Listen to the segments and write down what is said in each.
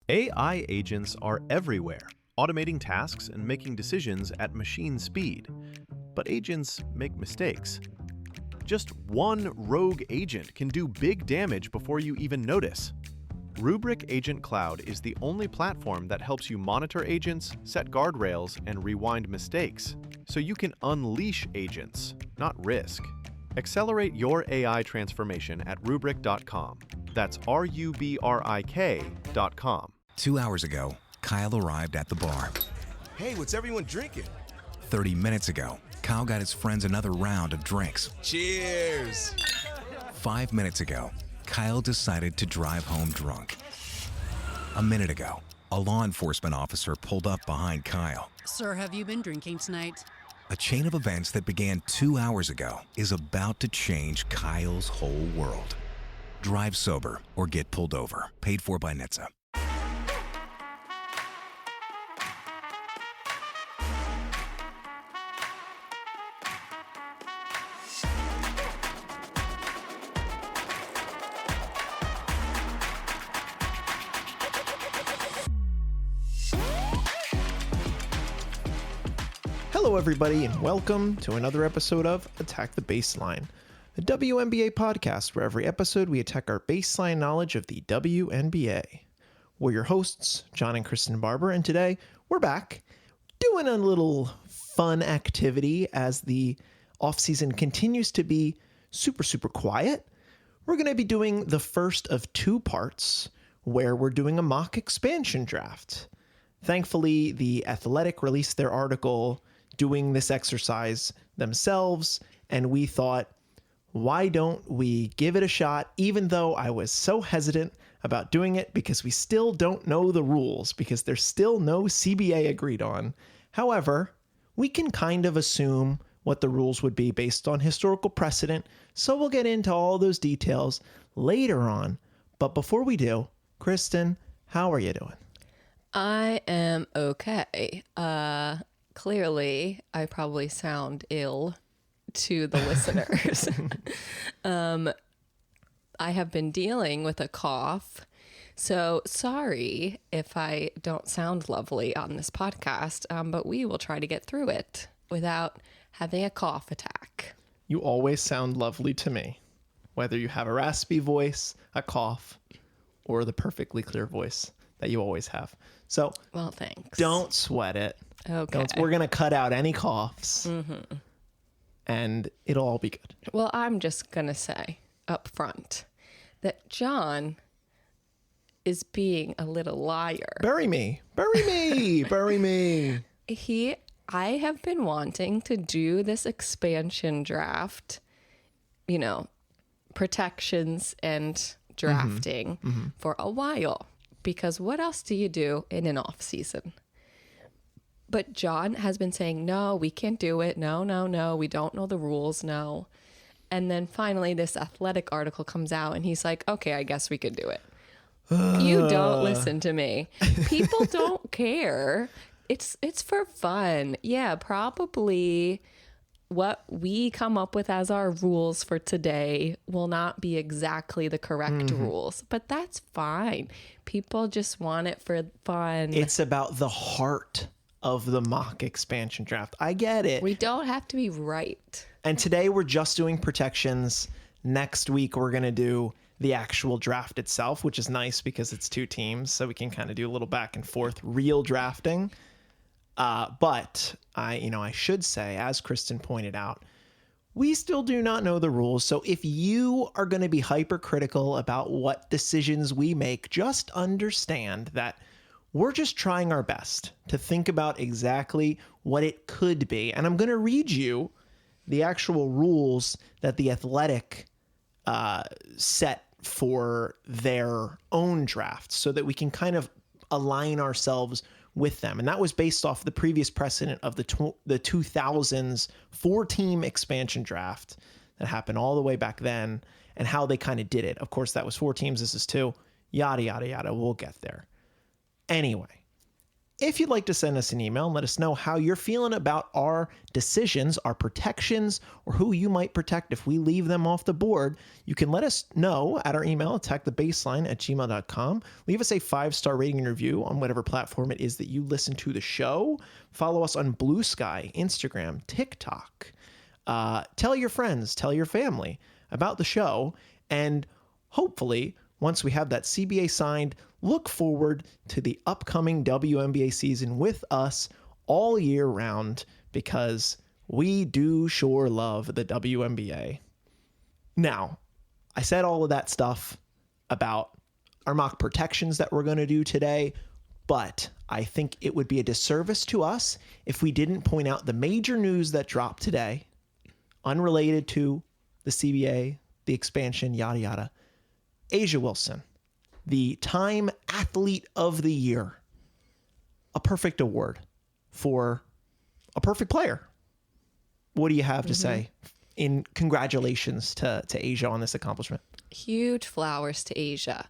AI agents are everywhere, automating tasks and making decisions at machine speed. But agents make mistakes. Just one rogue agent can do big damage before you even notice. Rubrik Agent Cloud is the only platform that helps you monitor agents, set guardrails, and rewind mistakes, so you can unleash agents, not risk. Accelerate your AI transformation at Rubrik.com. That's RUBRIK.com. 2 hours ago, Kyle arrived at the bar. Hey, what's everyone drinking? 30 minutes ago, Kyle got his friends another round of drinks. Cheers! 5 minutes ago, Kyle decided to drive home drunk. A minute ago, a law enforcement officer pulled up behind Kyle. Sir, have you been drinking tonight? A chain of events that began 2 hours ago is about to change Kyle's whole world. Drive sober or get pulled over. Paid for by NHTSA. Hello, everybody, and welcome to another episode of Attack the Baseline, a WNBA podcast where every episode we attack our baseline knowledge of the WNBA. We're your hosts, John and Kristen Barber, and today we're back doing a little fun activity as the offseason continues to be super quiet. We're going to be doing the first of two parts where we're doing a mock expansion draft. Thankfully, The Athletic released their article doing this exercise themselves, and we thought, why don't we give it a shot, even though I was so hesitant about doing it because we still don't know the rules, because there's still no CBA agreed on. However, we can kind of assume what the rules would be based on historical precedent, so we'll get into all those details later on. But before we do, Kristen, how are you doing? I am okay. Clearly, I probably sound ill to the listeners. I have been dealing with a cough, so sorry if I don't sound lovely on this podcast, but we will try to get through it without having a cough attack. You always sound lovely to me, whether you have a raspy voice, a cough, or the perfectly clear voice that you always have. So, well, thanks. Don't sweat it. Okay. We're going to cut out any coughs, and it'll all be good. Well, I'm just going to say up front that John is being a little liar. Bury me. Bury me. Bury me. I have been wanting to do this expansion draft, protections and drafting for a while, because what else do you do in an off season? But John has been saying, no, we can't do it. No, we don't know the rules. No. And then finally this Athletic article comes out and he's like, okay, I guess we could do it. You don't listen to me. People don't care. It's for fun. Yeah, probably what we come up with as our rules for today will not be exactly the correct rules, but that's fine. People just want it for fun. It's about the heart of the mock expansion draft. I get it. We don't have to be right. And today we're just doing protections. Next week we're going to do the actual draft itself, which is nice because it's two teams, so we can kind of do a little back and forth real drafting. But I should say, as Kristen pointed out, we still do not know the rules. So if you are going to be hypercritical about what decisions we make, just understand that we're just trying our best to think about exactly what it could be. And I'm going to read you the actual rules that The Athletic set for their own drafts so that we can kind of align ourselves with them. And that was based off the previous precedent of the 2000s 4-team expansion draft that happened all the way back then and how they kind of did it. Of course, that was 4 teams. This is 2. Yada, yada, yada. We'll get there. Anyway, If you'd like to send us an email and let us know how you're feeling about our decisions, our protections, or who you might protect if we leave them off the board, you can let us know at our email, attackthebaseline@gmail.com. Leave us a 5-star rating and review on whatever platform it is that you listen to the show. Follow us on Bluesky, Instagram, TikTok. Tell your friends, tell your family about the show, and hopefully, once we have that CBA signed, look forward to the upcoming WNBA season with us all year round, because we do sure love the WNBA. Now, I said all of that stuff about our mock protections that we're going to do today, but I think it would be a disservice to us if we didn't point out the major news that dropped today, unrelated to the CBA, the expansion, yada, yada. A'ja Wilson, the Time Athlete of the Year, a perfect award for a perfect player. What do you have to say in congratulations to A'ja on this accomplishment? Huge flowers to A'ja.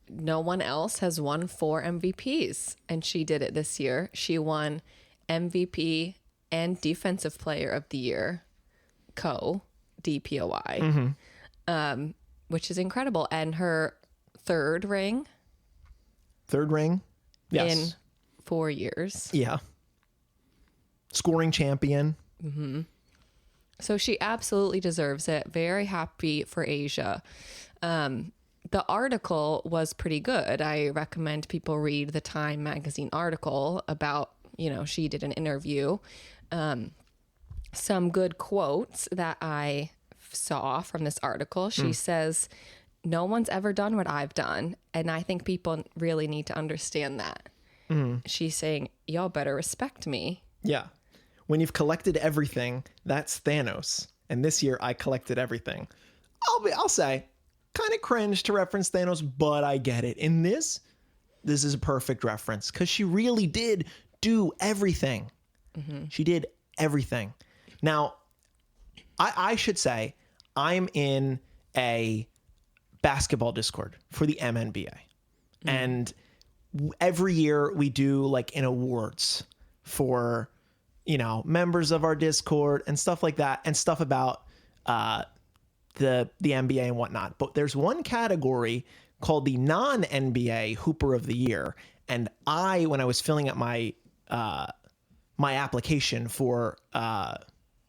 No one else has won 4 MVPs, and she did it this year. She won MVP and Defensive Player of the Year, DPOY, which is incredible. And her third ring Yes. in 4 years. Yeah. Scoring champion. So she absolutely deserves it. Very happy for A'ja. The article was pretty good. I recommend people read the Time magazine article about, she did an interview. Some good quotes that I saw from this article. She says, "No one's ever done what I've done." And I think people really need to understand that. She's saying, y'all better respect me. Yeah. When you've collected everything, that's Thanos. And this year I collected everything. I'll say, kind of cringe to reference Thanos, but I get it. In this is a perfect reference because she really did do everything. She did everything. Now, I should say I'm in a basketball Discord for the MNBA. And every year we do like an awards for, members of our Discord and stuff like that, and stuff about the NBA and whatnot. But there's one category called the non-NBA Hooper of the Year. And when I was filling out my my application for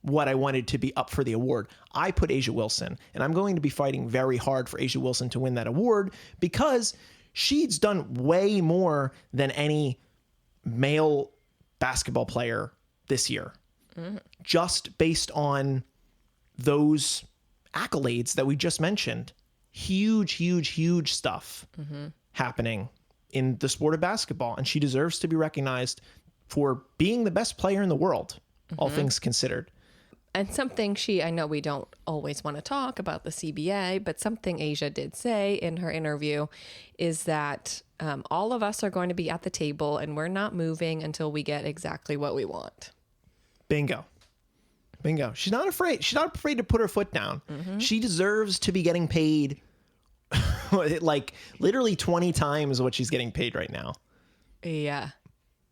what I wanted to be up for the award, I put A'ja Wilson, and I'm going to be fighting very hard for A'ja Wilson to win that award because she's done way more than any male basketball player this year, just based on those accolades that we just mentioned. Huge stuff happening in the sport of basketball, and she deserves to be recognized for being the best player in the world, all things considered. And something I know we don't always want to talk about the CBA, but something A'ja did say in her interview is that all of us are going to be at the table and we're not moving until we get exactly what we want. Bingo. She's not afraid. She's not afraid to put her foot down. She deserves to be getting paid like literally 20 times what she's getting paid right now. Yeah.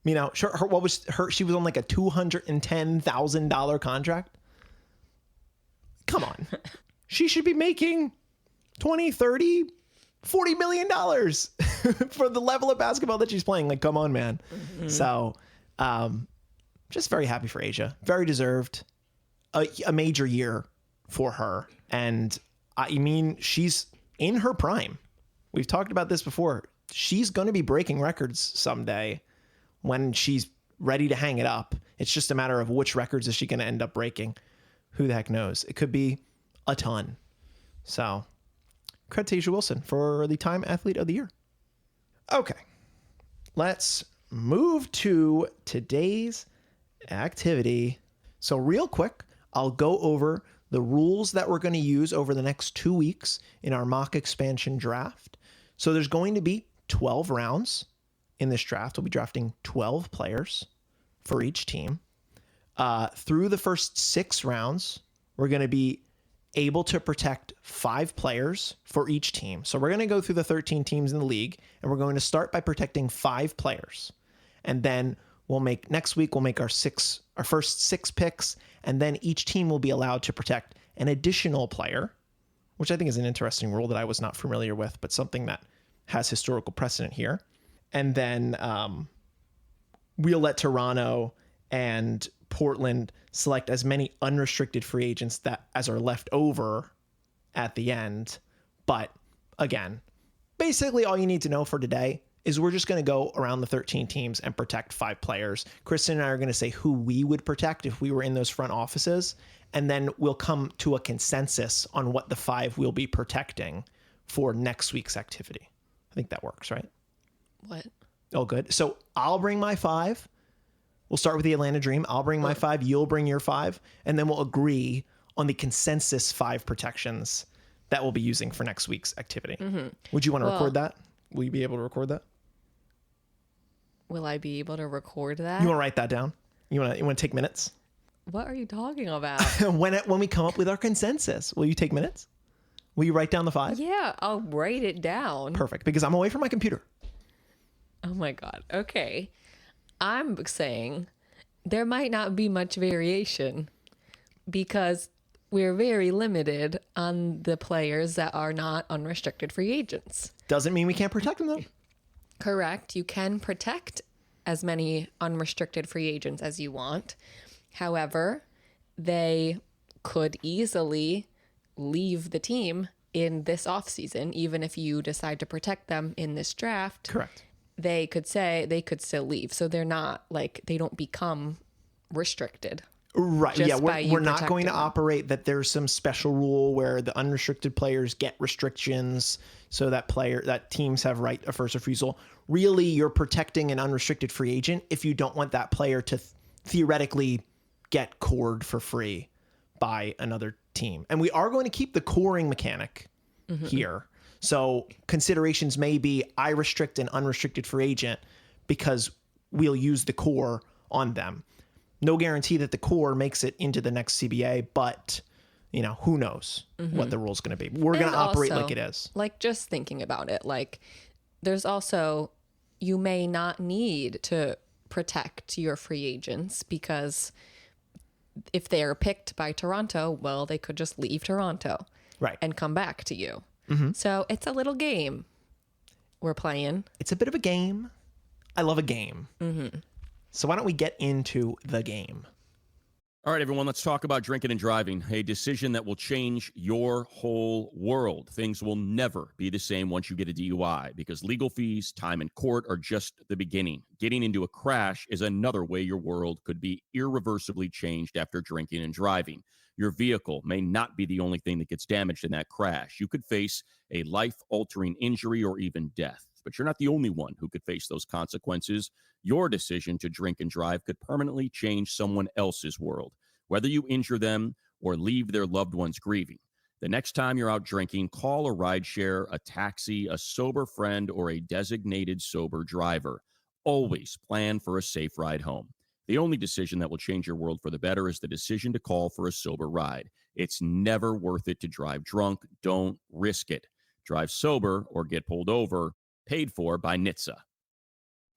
She was on like a $210,000 contract. Come on. She should be making 20, 30, $40 million for the level of basketball that she's playing. Like, come on, man. So, just very happy for A'ja. Very deserved. A major year for her. And I mean, she's in her prime. We've talked about this before. She's going to be breaking records someday when she's ready to hang it up. It's just a matter of which records is she going to end up breaking. Who the heck knows? It could be a ton. So, credit to A'ja Wilson for the Time Athlete of the Year. Okay, let's move to today's activity. So real quick, I'll go over the rules that we're going to use over the next 2 weeks in our mock expansion draft. So there's going to be 12 rounds in this draft. We'll be drafting 12 players for each team. Through the first 6 rounds, we're going to be able to protect 5 players for each team. So we're going to go through the 13 teams in the league, and we're going to start by protecting 5 players. And then next week we'll make our first 6 picks, and then each team will be allowed to protect an additional player, which I think is an interesting rule that I was not familiar with, but something that has historical precedent here. And then we'll let Toronto and Portland select as many unrestricted free agents as are left over at the end. But again, basically all you need to know for today is we're just going to go around the 13 teams and protect 5 players. Kristen and I are going to say who we would protect if we were in those front offices, and then we'll come to a consensus on what the 5 we'll be protecting for next week's activity. I think that works, right? What? Oh, good. So I'll bring my 5. We'll start with the Atlanta Dream. I'll bring my 5. You'll bring your 5. And then we'll agree on the consensus 5 protections that we'll be using for next week's activity. Mm-hmm. Would you want to record that? Will you be able to record that? Will I be able to record that? You want to write that down? You want to take minutes? What are you talking about? When we come up with our consensus, will you take minutes? Will you write down the 5? Yeah, I'll write it down. Perfect, because I'm away from my computer. Oh my God. Okay. I'm saying there might not be much variation because we're very limited on the players that are not unrestricted free agents. Doesn't mean we can't protect them, though. Correct. You can protect as many unrestricted free agents as you want. However, they could easily leave the team in this offseason, even if you decide to protect them in this draft. Correct. They could still leave. So they're not they don't become restricted. Right. Yeah. We're not going to operate that there's some special rule where the unrestricted players get restrictions so that teams have right of first refusal. Really, you're protecting an unrestricted free agent if you don't want that player to theoretically get cored for free by another team. And we are going to keep the coring mechanic here. So considerations may be I restrict an unrestricted free agent because we'll use the core on them. No guarantee that the core makes it into the next CBA, but who knows what the rule's going to be. We're going to operate like it is. Like just thinking about it, there's also, you may not need to protect your free agents because if they are picked by Toronto, well, they could just leave Toronto and come back to you. Mm-hmm. So it's a little game we're playing. It's a bit of a game. I love a game. Mm-hmm. So why don't we get into the game? All right, everyone, let's talk about drinking and driving, a decision that will change your whole world. Things will never be the same once you get a DUI because legal fees, time in court are just the beginning. Getting into a crash is another way your world could be irreversibly changed after drinking and driving. Your vehicle may not be the only thing that gets damaged in that crash. You could face a life-altering injury or even death. But you're not the only one who could face those consequences. Your decision to drink and drive could permanently change someone else's world, whether you injure them or leave their loved ones grieving. The next time you're out drinking, call a rideshare, a taxi, a sober friend, or a designated sober driver. Always plan for a safe ride home. The only decision that will change your world for the better is the decision to call for a sober ride. It's never worth it to drive drunk. Don't risk it. Drive sober or get pulled over. Paid for by NHTSA.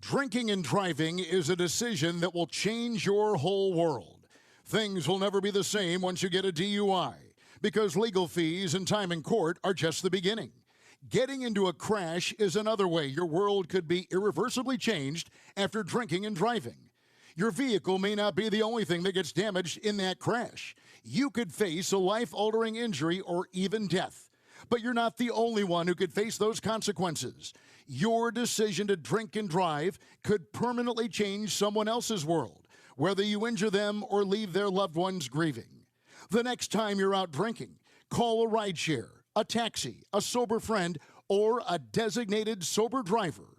Drinking and driving is a decision that will change your whole world. Things will never be the same once you get a DUI because legal fees and time in court are just the beginning. Getting into a crash is another way your world could be irreversibly changed after drinking and driving. Your vehicle may not be the only thing that gets damaged in that crash. You could face a life-altering injury or even death. But you're not the only one who could face those consequences. Your decision to drink and drive could permanently change someone else's world, whether you injure them or leave their loved ones grieving. The next time you're out drinking, call a rideshare, a taxi, a sober friend, or a designated sober driver.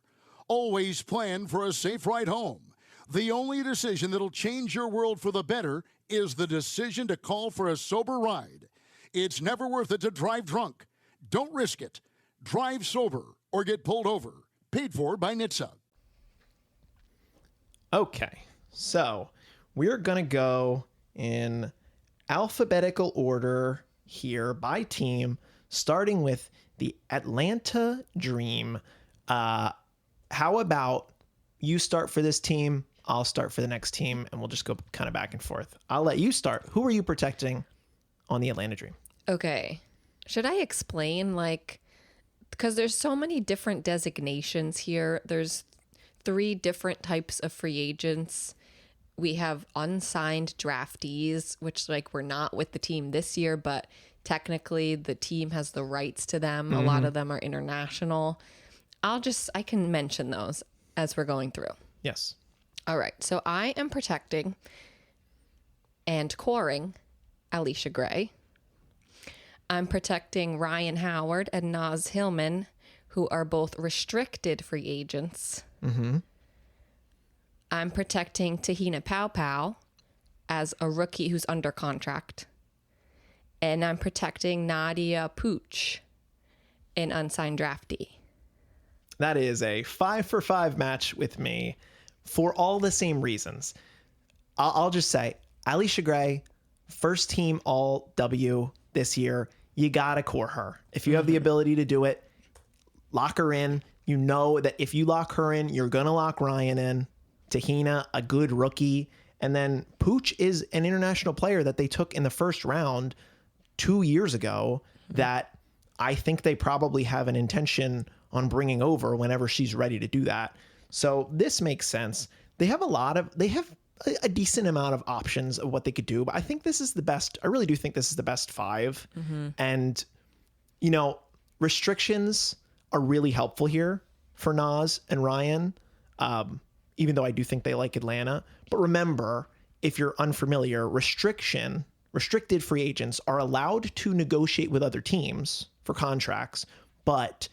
Always plan for a safe ride home. The only decision that'll change your world for the better is the decision to call for a sober ride. It's never worth it to drive drunk. Don't risk it. Drive sober or get pulled over. Paid for by NHTSA. Okay, so we're going to go in alphabetical order here by team, starting with the Atlanta Dream. How about you start for this team, I'll start for the next team, and we'll just go kind of back and forth. I'll let you start. Who are you protecting on the Atlanta Dream? Okay. Should I explain, because there's so many different designations here. There's 3 different types of free agents. We have unsigned draftees, which we're not with the team this year, but technically the team has the rights to them. A lot of them are international. I can mention those as we're going through. Yes. All right. So I am protecting and coring Alicia Gray. I'm protecting Ryan Howard and Naz Hillman, who are both restricted free agents. Mm-hmm. I'm protecting Tahina Pau as a rookie who's under contract. And I'm protecting Nadia Pooch, an unsigned draftee. That is a 5-for-5 match with me for all the same reasons. I'll just say, Alicia Gray, first team all W this year. You got to core her. If you have the ability to do it, lock her in. You know that if you lock her in, you're going to lock Ryan in. Tahina, a good rookie. And then Pooch is an international player that they took in the first round 2 years ago that I think they probably have an intention on bringing over whenever she's ready to do that. So this makes sense. They have a decent amount of options of what they could do, but I think this is the best. I really do think this is the best 5. And, restrictions are really helpful here for Naz and Ryan, even though I do think they like Atlanta. But remember, if you're unfamiliar, restricted free agents are allowed to negotiate with other teams for contracts, but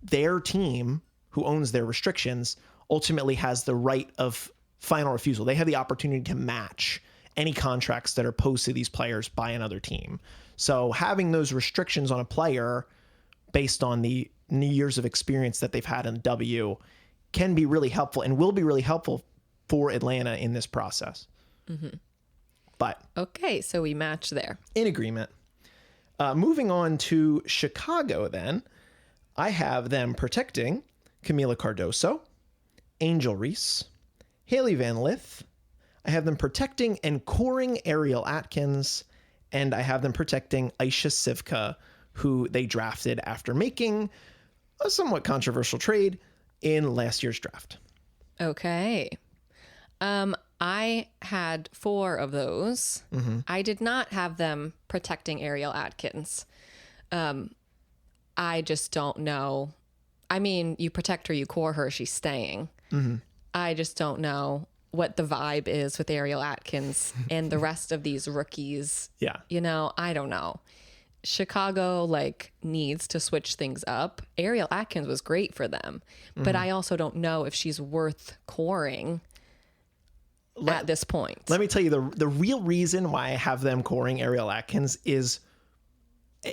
their team, who owns their restrictions, ultimately has the right of final refusal. They have the opportunity to match any contracts that are posed to these players by another team. So having those restrictions on a player based on the years of experience that they've had in W can be really helpful and will be really helpful for Atlanta in this process. But Okay, so we match there. in agreement. Moving on to Chicago then, I have them protecting Camila Cardoso, Angel Reese, Haley Van Lith. I have them protecting and coring Ariel Atkins, and I have them protecting Aisha Sivka, who they drafted after making a somewhat controversial trade in last year's draft. Okay. I had 4 of those. I did not have them protecting Ariel Atkins. I just don't know. I mean, you protect her, you core her, she's staying. I just don't know what the vibe is with Ariel Atkins and the rest of these rookies. Yeah. I don't know. Chicago needs to switch things up. Ariel Atkins was great for them, but I also don't know if she's worth coring at this point. Let me tell you the real reason why I have them coring Ariel Atkins is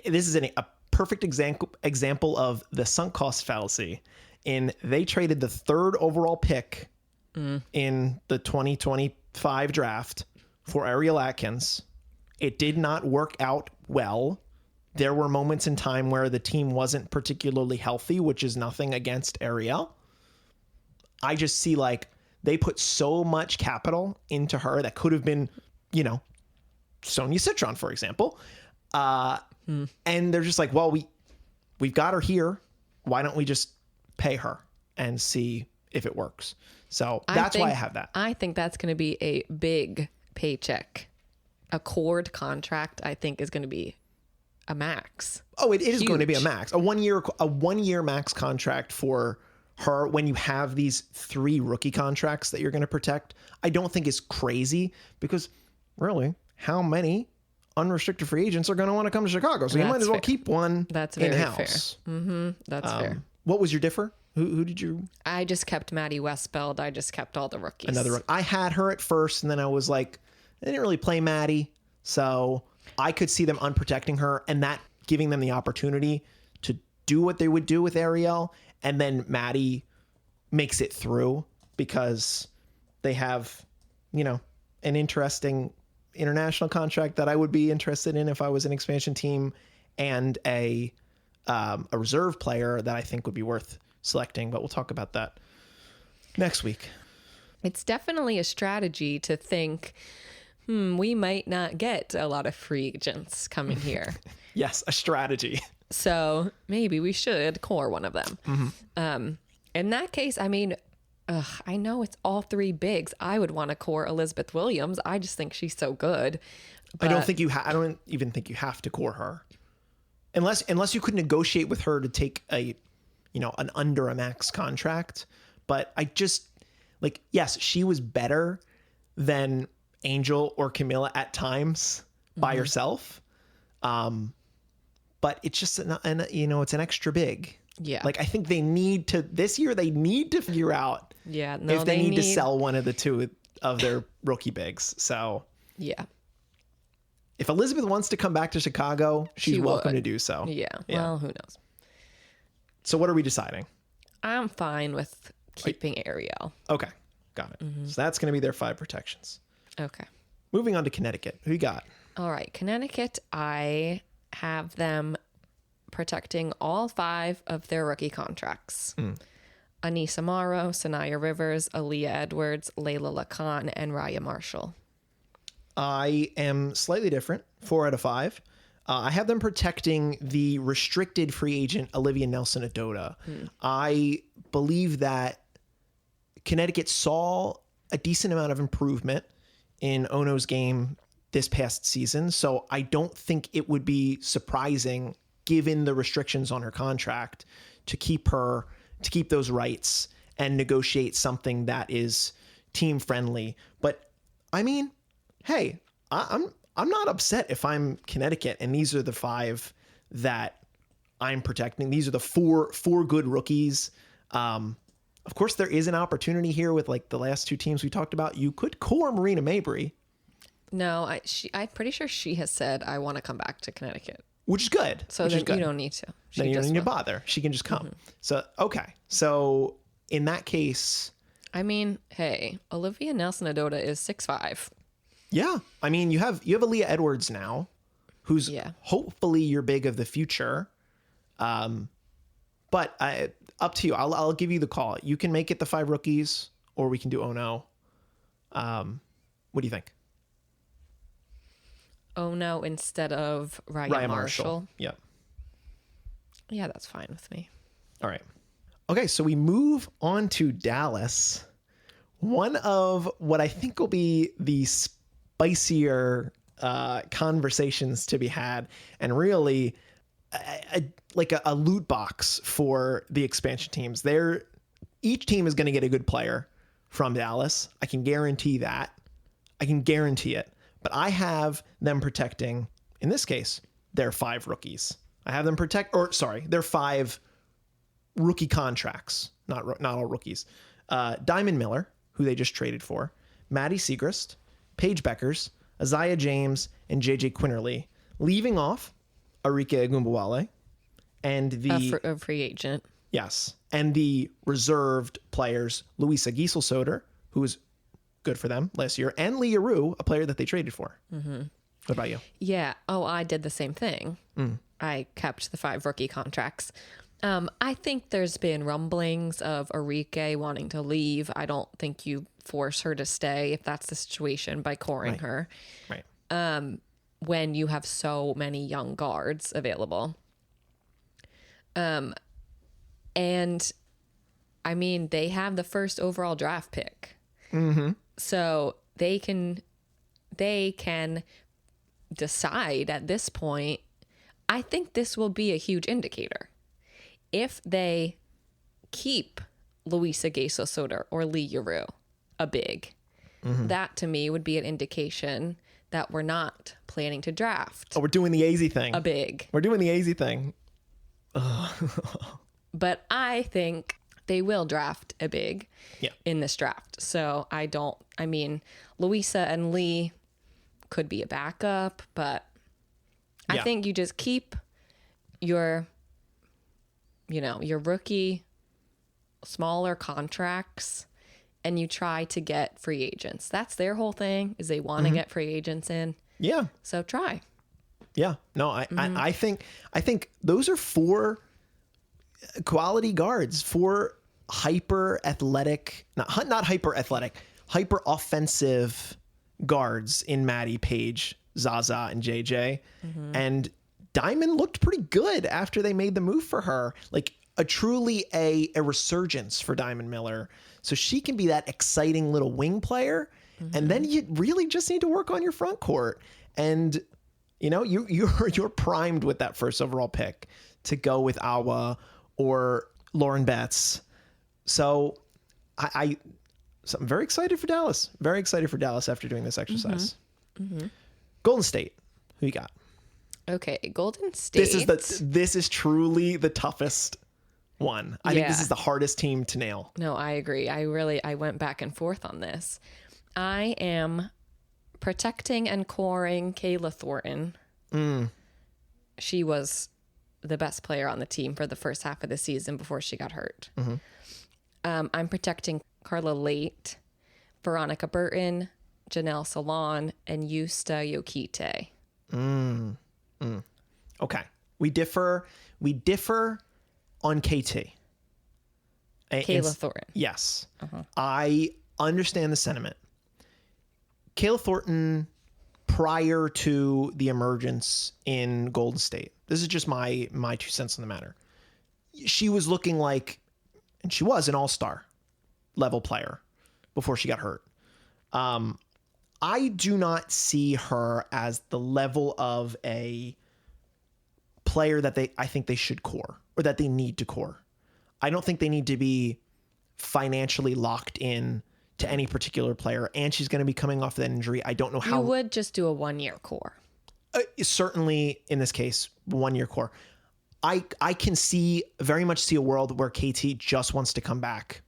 this is a perfect example of the sunk cost fallacy. They traded the 3rd overall pick in the 2025 draft for Ariel Atkins. It did not work out well. There were moments in time where the team wasn't particularly healthy, which is nothing against Ariel. I just see they put so much capital into her that could have been, Sonia Citron, for example. And they're just well, we've got her here. Why don't we just pay her and see if it works? So that's why I have that. I think that's going to be a big paycheck. A cord contract, I think, is going to be a max. Oh, it is Huge. going to be a max. A one year max contract for her when you have these 3 rookie contracts that you're going to protect, I don't think is crazy, because really, how many unrestricted free agents are going to want to come to Chicago? So you might as well keep one That's very in-house. fair. That's fair. What was your differ? Who did you? I just kept Maddie Westbeld. I just kept all the rookies. Another. I had her at first, and then I was like, they didn't really play Maddie, so I could see them unprotecting her and that giving them the opportunity to do what they would do with Ariel, and then Maddie makes it through because they have, an interesting international contract that I would be interested in if I was an expansion team, and a reserve player that I think would be worth selecting, but we'll talk about that Next week. It's definitely a strategy to think, we might not get a lot of free agents coming here. Yes, a strategy. So maybe we should core one of them. In that case, I mean, I know it's all three bigs. I would want to core Elizabeth Williams. I just think she's so good. I don't even think you have to core her. Unless you could negotiate with her to take an under a max contract. But I just yes, she was better than Angel or Camilla at times by herself. But it's just it's an extra big. Yeah. I think this year they need to figure out if they need to sell one of the two of their rookie bigs. So yeah. If Elizabeth wants to come back to Chicago, she's welcome to do so. Yeah. Well, who knows? So what are we deciding? I'm fine with keeping Ariel. Okay. Got it. So that's going to be their 5 protections. Okay. Moving on to Connecticut. Who you got? All right. Connecticut, I have them protecting all 5 of their rookie contracts. Anissa Morrow, Sanaya Rivers, Aaliyah Edwards, Layla Lacan, and Raya Marshall. I am slightly different. 4 out of 5. I have them protecting the restricted free agent Olivia Nelson-Ododa. I believe that Connecticut saw a decent amount of improvement in Ono's game this past season, so I don't think it would be surprising, given the restrictions on her contract, to keep those rights and negotiate something that is team friendly. But I mean, hey, I'm not upset if I'm Connecticut and these are the 5 that I'm protecting. These are the four good rookies. Of course, there is an opportunity here with the last 2 teams we talked about. You could core Marina Mabry. No, I'm pretty sure she has said, I want to come back to Connecticut. Which is good. So then you don't need to. Then you don't need to bother. She can just come. So, okay. So in that case... I mean, hey, Olivia Nelson-Ododa is 6'5". Yeah. I mean, you have Aaliyah Edwards now, who's hopefully your big of the future. But up to you. I'll give you the call. You can make it the 5 rookies, or we can do Ono. What do you think? Ono instead of Raya Marshall. Yep. Yeah, that's fine with me. All right. Okay, so we move on to Dallas. One of what I think will be the spicier conversations to be had, and really a loot box for the expansion teams. Each team is going to get a good player from Dallas. I can guarantee that. I can guarantee it. But I have them protecting, in this case, their 5 rookies. I have them their 5 rookie contracts. Not all rookies. Diamond Miller, who they just traded for, Maddie Siegrist, Paige Beckers, Isaiah James, and JJ Quinterly, leaving off Arike Agumbawale and a free agent. Yes. And the reserved players, Luisa Giesel-Soder, who was good for them last year, and Leah Rue, a player that they traded for. What about you? Yeah. Oh, I did the same thing. I kept the 5 rookie contracts. I think there's been rumblings of Arike wanting to leave. I don't think you force her to stay if that's the situation by coring her. Right. When you have so many young guards available. And I mean, they have the first overall draft pick. So they can decide at this point. I think this will be a huge indicator. If they keep Luisa Giesel-Soder or Lee Yaru a big, that to me would be an indication that we're not planning to draft. Oh, we're doing the AZ thing. A big. We're doing the AZ thing. But I think they will draft a big in this draft. So I mean, Luisa and Lee could be a backup, but I think you just keep your rookie smaller contracts and you try to get free agents. That's their whole thing, is they want to get free agents in. Yeah. So try. Yeah. No, I think those are 4 quality guards, 4 hyper athletic, not hyper athletic, hyper offensive guards in Maddie, Paige, Zaza, and JJ. And Diamond looked pretty good after they made the move for her. Like truly a resurgence for Diamond Miller. So she can be that exciting little wing player. And then you really just need to work on your front court. And, you know, you're primed with that first overall pick to go with Awa or Lauren Betts. So I'm very excited for Dallas. Very excited for Dallas after doing this exercise. Golden State, who you got? Okay, Golden State. This is truly the toughest one. I think this is the hardest team to nail. No, I agree. I went back and forth on this. I am protecting and coring Kayla Thornton. She was the best player on the team for the first half of the season before she got hurt. I'm protecting Carla Late, Veronica Burton, Janelle Salon, and Yusta Yokite. Okay. We differ on KT. Kayla Thornton. Yes. I understand the sentiment. Kayla Thornton, prior to the emergence in Golden State, this is just my 2 cents on the matter. She was looking like, and she was an all-star level player before she got hurt. I do not see her as the level of a player that I think they should core or that they need to core. I don't think they need to be financially locked in to any particular player, and she's going to be coming off that injury. I don't know how. You would just do a 1-year core. Certainly in this case, 1-year core. I can very much see a world where KT just wants to come back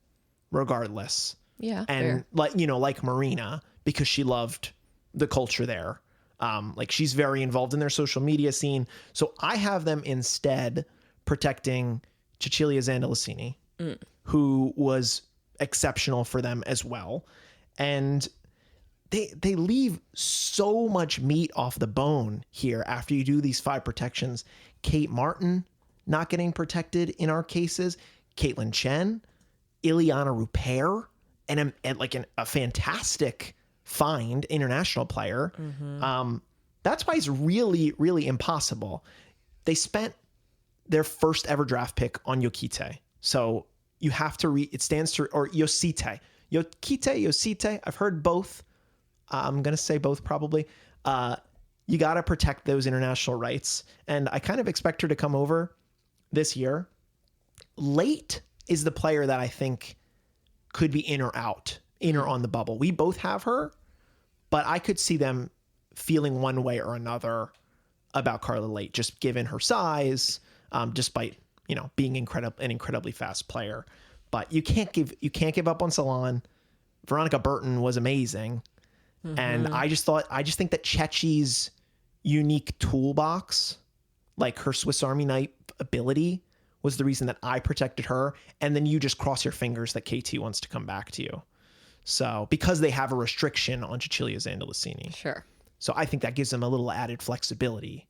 regardless. Yeah. And fair. like Marina, because she loved the culture there. Like she's very involved in their social media scene. So I have them instead protecting Cecilia Zandalicini, who was exceptional for them as well. And they leave so much meat off the bone here after you do these 5 protections. Kate Martin not getting protected in our cases. Caitlin Chen, Ileana Rupert, and a fantastic find international player. That's why it's really, really impossible. They spent their first ever draft pick on Yokite. So you have to it stands to, or Yosite. Yosite. I've heard both. I'm going to say both probably. You got to protect those international rights. And I kind of expect her to come over this year. Late is the player that I think could be in or out, in or on the bubble. We both have her, but I could see them feeling one way or another about Carla Late, just given her size, despite, being an incredibly fast player. But you can't give up on Salon. Veronica Burton was amazing. And I just think that Chechi's unique toolbox, like her Swiss Army knife ability, was the reason that I protected her. And then you just cross your fingers that KT wants to come back to you. So because they have a restriction on Cecilia Zandalicini. Sure. So I think that gives them a little added flexibility.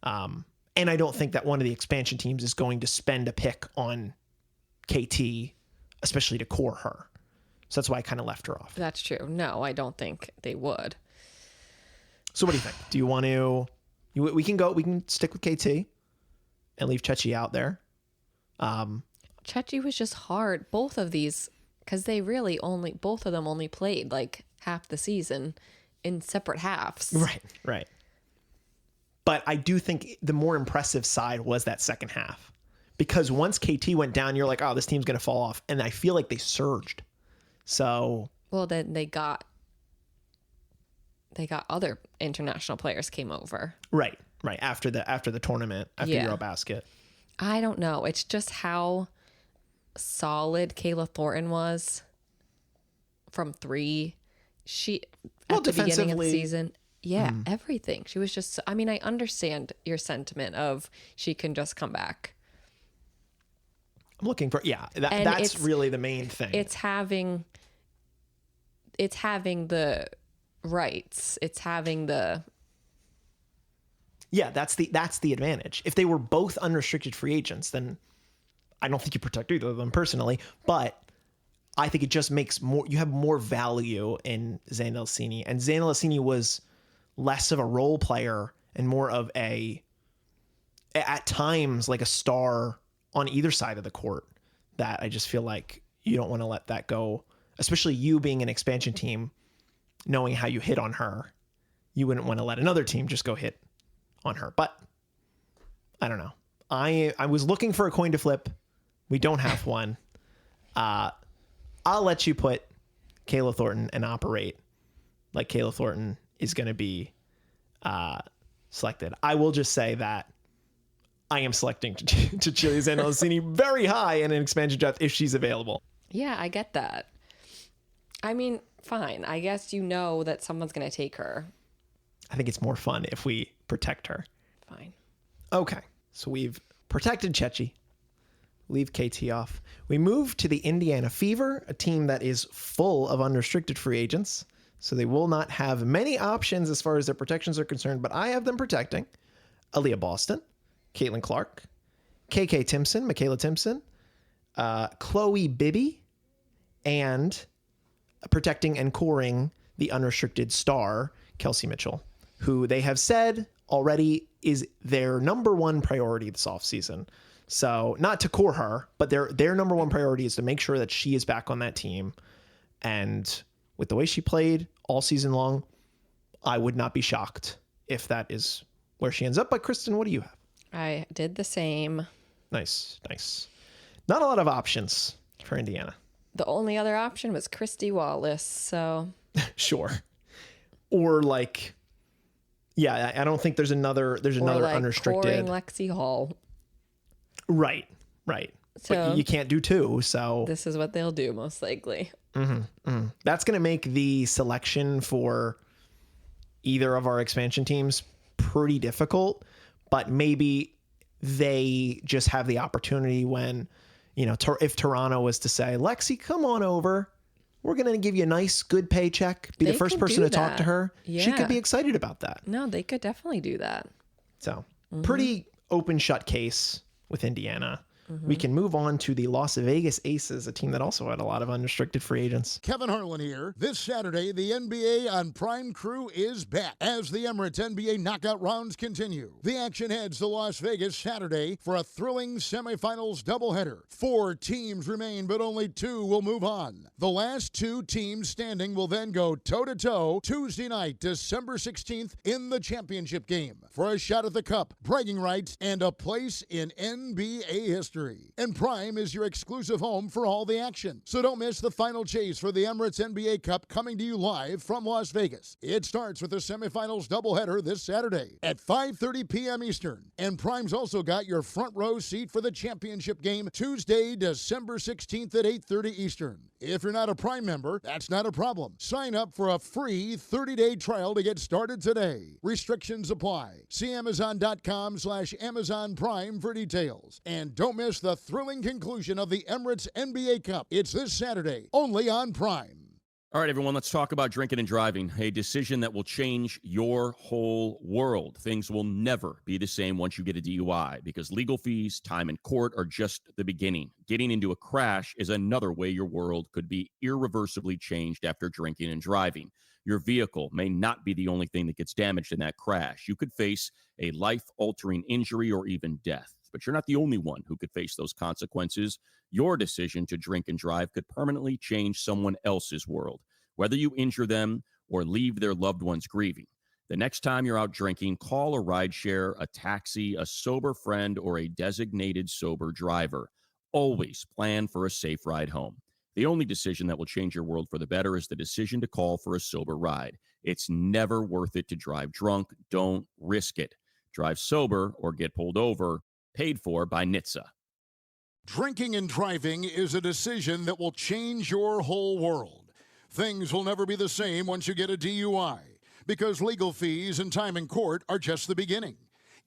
And I don't think that one of the expansion teams is going to spend a pick on KT, especially to core her. So that's why I kind of left her off. That's true. No, I don't think they would. So what do you think? Do you want to... We can stick with KT and leave Chechi out there. Chechi was just hard. Both of these, because they really both of them only played like half the season in separate halves. Right. But I do think the more impressive side was that second half. Because once KT went down, you're like, oh, this team's going to fall off. And I feel like they surged. So... Well, then they got other international players came over. Right. After the tournament, after Eurobasket. I don't know. It's just how solid Kayla Thornton was from 3. At the beginning of the season. Yeah, everything. She was just, I understand your sentiment of she can just come back. I'm looking for, that's really the main thing. It's having the rights. It's having the... Yeah, that's the advantage. If they were both unrestricted free agents, then I don't think you protect either of them personally, but I think it just makes you have more value in Zane Alcini. And Zane Alcini was less of a role player and more of at times, like a star on either side of the court, that I just feel like you don't want to let that go, especially you being an expansion team, knowing how you hit on her. You wouldn't want to let another team just go hit on her. But I don't know. I was looking for a coin to flip. We don't have one. I'll let you put Kayla Thornton and operate like Kayla Thornton is going to be selected. I will just say that I am selecting to Chile Zane Alcini very high in an expansion draft if she's available. Yeah, I get that. I mean, fine. I guess you know that someone's going to take her. I think it's more fun if we protect her. Fine. Okay, so we've protected Chechi. Leave KT off. We move to the Indiana Fever, a team that is full of unrestricted free agents. So they will not have many options as far as their protections are concerned, but I have them protecting Aaliyah Boston, Caitlin Clark, KK Timpson, Michaela Timpson, Chloe Bibby, and protecting and coring the unrestricted star, Kelsey Mitchell, who they have said already is their number one priority this offseason. So not to core her, but their number one priority is to make sure that she is back on that team. And with the way she played all season long, I would not be shocked if that is where she ends up. But Kristen, what do you have? I did the same. Nice. Not a lot of options for Indiana. The only other option was Christy Wallace, so... Sure. Or like... Yeah, I don't think there's another like unrestricted... coring Lexi Hall. Right. So but you can't do two, so... This is what they'll do, most likely. That's going to make the selection for either of our expansion teams pretty difficult, but maybe they just have the opportunity when, if Toronto was to say, Lexi, come on over. We're going to give you a nice, good paycheck. Be the first person to talk to her. Yeah. She could be excited about that. No, they could definitely do that. So pretty open shut case with Indiana. We can move on to the Las Vegas Aces, a team that also had a lot of unrestricted free agents. Kevin Harlan here. This Saturday, the NBA on Prime Crew is back as the Emirates NBA knockout rounds continue. The action heads to Las Vegas Saturday for a thrilling semifinals doubleheader. 4 teams remain, but only 2 will move on. The last 2 teams standing will then go toe-to-toe Tuesday night, December 16th, in the championship game for a shot at the cup, bragging rights, and a place in NBA history. And Prime is your exclusive home for all the action. So don't miss the final chase for the Emirates NBA Cup, coming to you live from Las Vegas. It starts with the semifinals doubleheader this Saturday at 5:30 p.m. Eastern. And Prime's also got your front row seat for the championship game Tuesday, December 16th at 8:30 Eastern. If you're not a Prime member, that's not a problem. Sign up for a free 30-day trial to get started today. Restrictions apply. See Amazon.com/Amazon Prime for details. And don't miss the thrilling conclusion of the Emirates NBA Cup. It's this Saturday, only on Prime. All right, everyone, let's talk about drinking and driving, a decision that will change your whole world. Things will never be the same once you get a DUI because legal fees, time in court are just the beginning. Getting into a crash is another way your world could be irreversibly changed after drinking and driving. Your vehicle may not be the only thing that gets damaged in that crash. You could face a life-altering injury or even death. But you're not the only one who could face those consequences. Your decision to drink and drive could permanently change someone else's world, whether you injure them or leave their loved ones grieving. The next time you're out drinking, call a rideshare, a taxi, a sober friend, or a designated sober driver. Always plan for a safe ride home. The only decision that will change your world for the better is the decision to call for a sober ride. It's never worth it to drive drunk. Don't risk it. Drive sober or get pulled over. Paid for by NHTSA. Drinking and driving is a decision that will change your whole world. Things will never be the same once you get a DUI, because legal fees and time in court are just the beginning.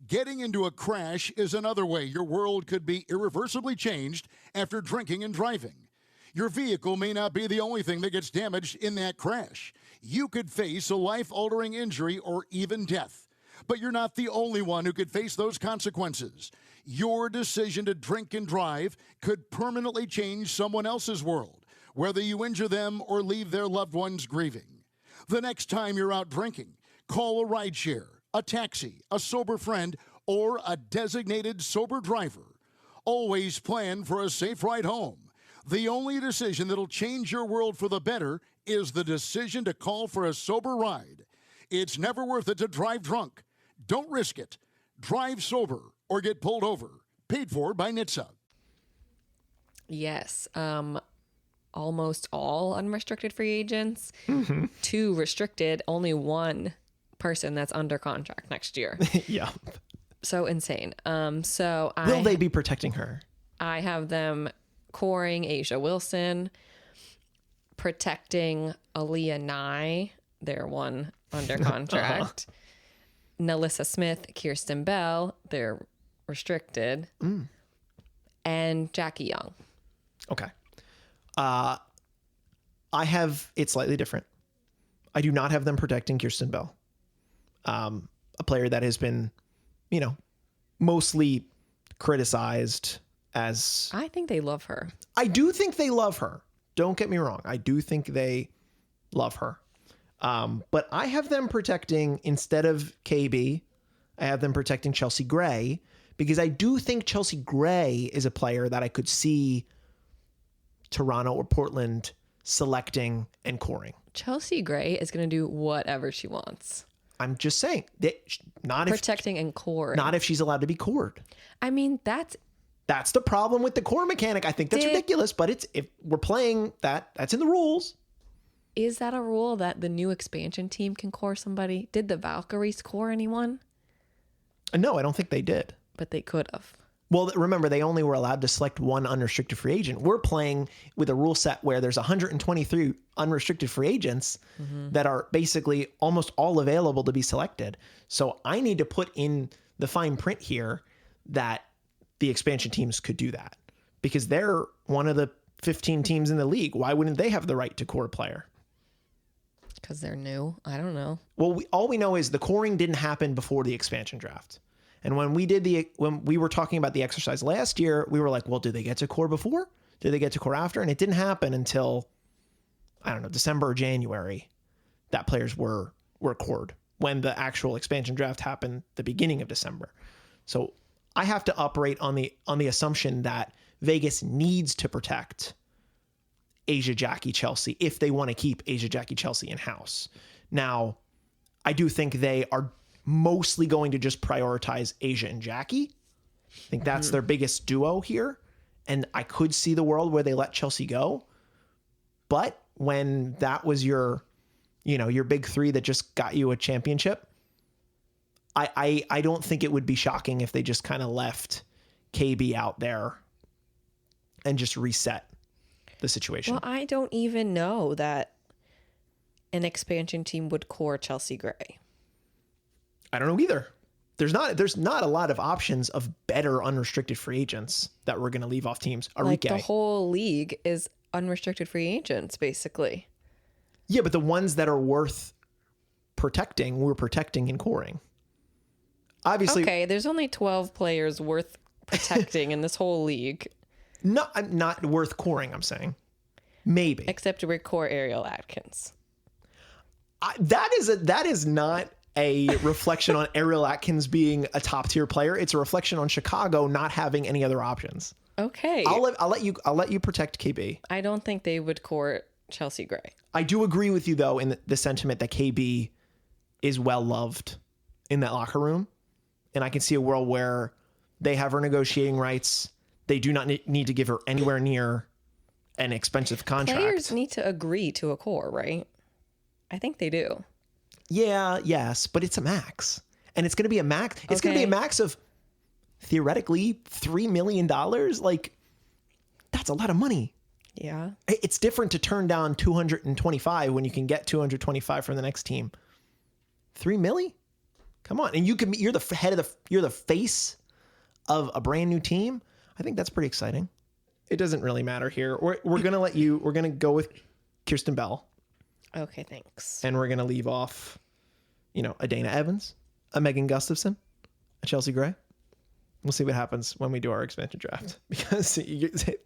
Getting into a crash is another way your world could be irreversibly changed after drinking and driving. Your vehicle may not be the only thing that gets damaged in that crash. You could face a life-altering injury or even death. But you're not the only one who could face those consequences. Your decision to drink and drive could permanently change someone else's world, whether you injure them or leave their loved ones grieving. The next time you're out drinking, call a rideshare, a taxi, a sober friend, or a designated sober driver. Always plan for a safe ride home. The only decision that'll change your world for the better is the decision to call for a sober ride. It's never worth it to drive drunk. Don't risk it. Drive sober or get pulled over. Paid for by NHTSA. Yes. Almost all unrestricted free agents. 2 restricted, only 1 person that's under contract next year. Yeah. So insane. Will they be protecting her? I have them coring Asia Wilson, protecting Aaliyah Nye, their one under contract. Nalissa Smith, Kirsten Bell, they're restricted. And Jackie Young. Okay. I have it slightly different. I do not have them protecting Kirsten Bell. A player that has been, mostly criticized as... I think they love her. I do think they love her. Don't get me wrong. I do think they love her. But I have them protecting, instead of KB, I have them protecting Chelsea Gray, because I do think Chelsea Gray is a player that I could see Toronto or Portland selecting and coring. Chelsea Gray is going to do whatever she wants. I'm just saying, Protecting and coring. Not if she's allowed to be cored. I mean, that's the problem with the core mechanic. I think that's ridiculous, but if we're playing that's in the rules. Is that a rule that the new expansion team can core somebody? Did the Valkyries core anyone? No, I don't think they did. But they could have. Well, remember, they only were allowed to select 1 unrestricted free agent. We're playing with a rule set where there's 123 unrestricted free agents that are basically almost all available to be selected. So I need to put in the fine print here that the expansion teams could do that, because they're one of the 15 teams in the league. Why wouldn't they have the right to core a player? Because they're new. I don't know. Well, all we know is the coring didn't happen before the expansion draft. And when we were talking about the exercise last year, we were like, well, did they get to core before? Did they get to core after? And it didn't happen until, I don't know, December or January, that players were cored, when the actual expansion draft happened the beginning of December. So I have to operate on the assumption that Vegas needs to protect Asia, Jackie, Chelsea if they want to keep Asia, Jackie, Chelsea in-house. Now, I do think they are mostly going to just prioritize Asia and Jackie. I think that's their biggest duo here. And I could see the world where they let Chelsea go. But when that was your big 3 that just got you a championship, I don't think it would be shocking if they just kind of left KB out there and just reset the situation. Well, I don't even know that an expansion team would core Chelsea Gray. I don't know either. There's not a lot of options of better unrestricted free agents that we're going to leave off teams. Like the whole league is unrestricted free agents, basically. Yeah, but the ones that are worth protecting, we're protecting and coring. Obviously, okay, there's only 12 players worth protecting in this whole league. Not worth coring, I'm saying. Maybe. Except we core Ariel Atkins. That is not a reflection on Ariel Atkins being a top tier player. It's a reflection on Chicago not having any other options. Okay. I'll let you protect KB. I don't think they would core Chelsea Gray. I do agree with you though in the sentiment that KB is well loved in that locker room, and I can see a world where they have her negotiating rights. They do not need to give her anywhere near an expensive contract. Players need to agree to a core, right? I think they do. Yeah, yes, but it's a max. And it's going to be a max. It's going to be a max of theoretically $3 million. Like, that's a lot of money. Yeah. It's different to turn down 225 when you can get 225 from the next team. 3 milli? Come on. And you're the face of a brand new team. I think that's pretty exciting. It doesn't really matter here. We're going to go with Kirsten Bell. Okay, thanks. And we're going to leave off, a Dana Evans, a Megan Gustafson, a Chelsea Gray. We'll see what happens when we do our expansion draft because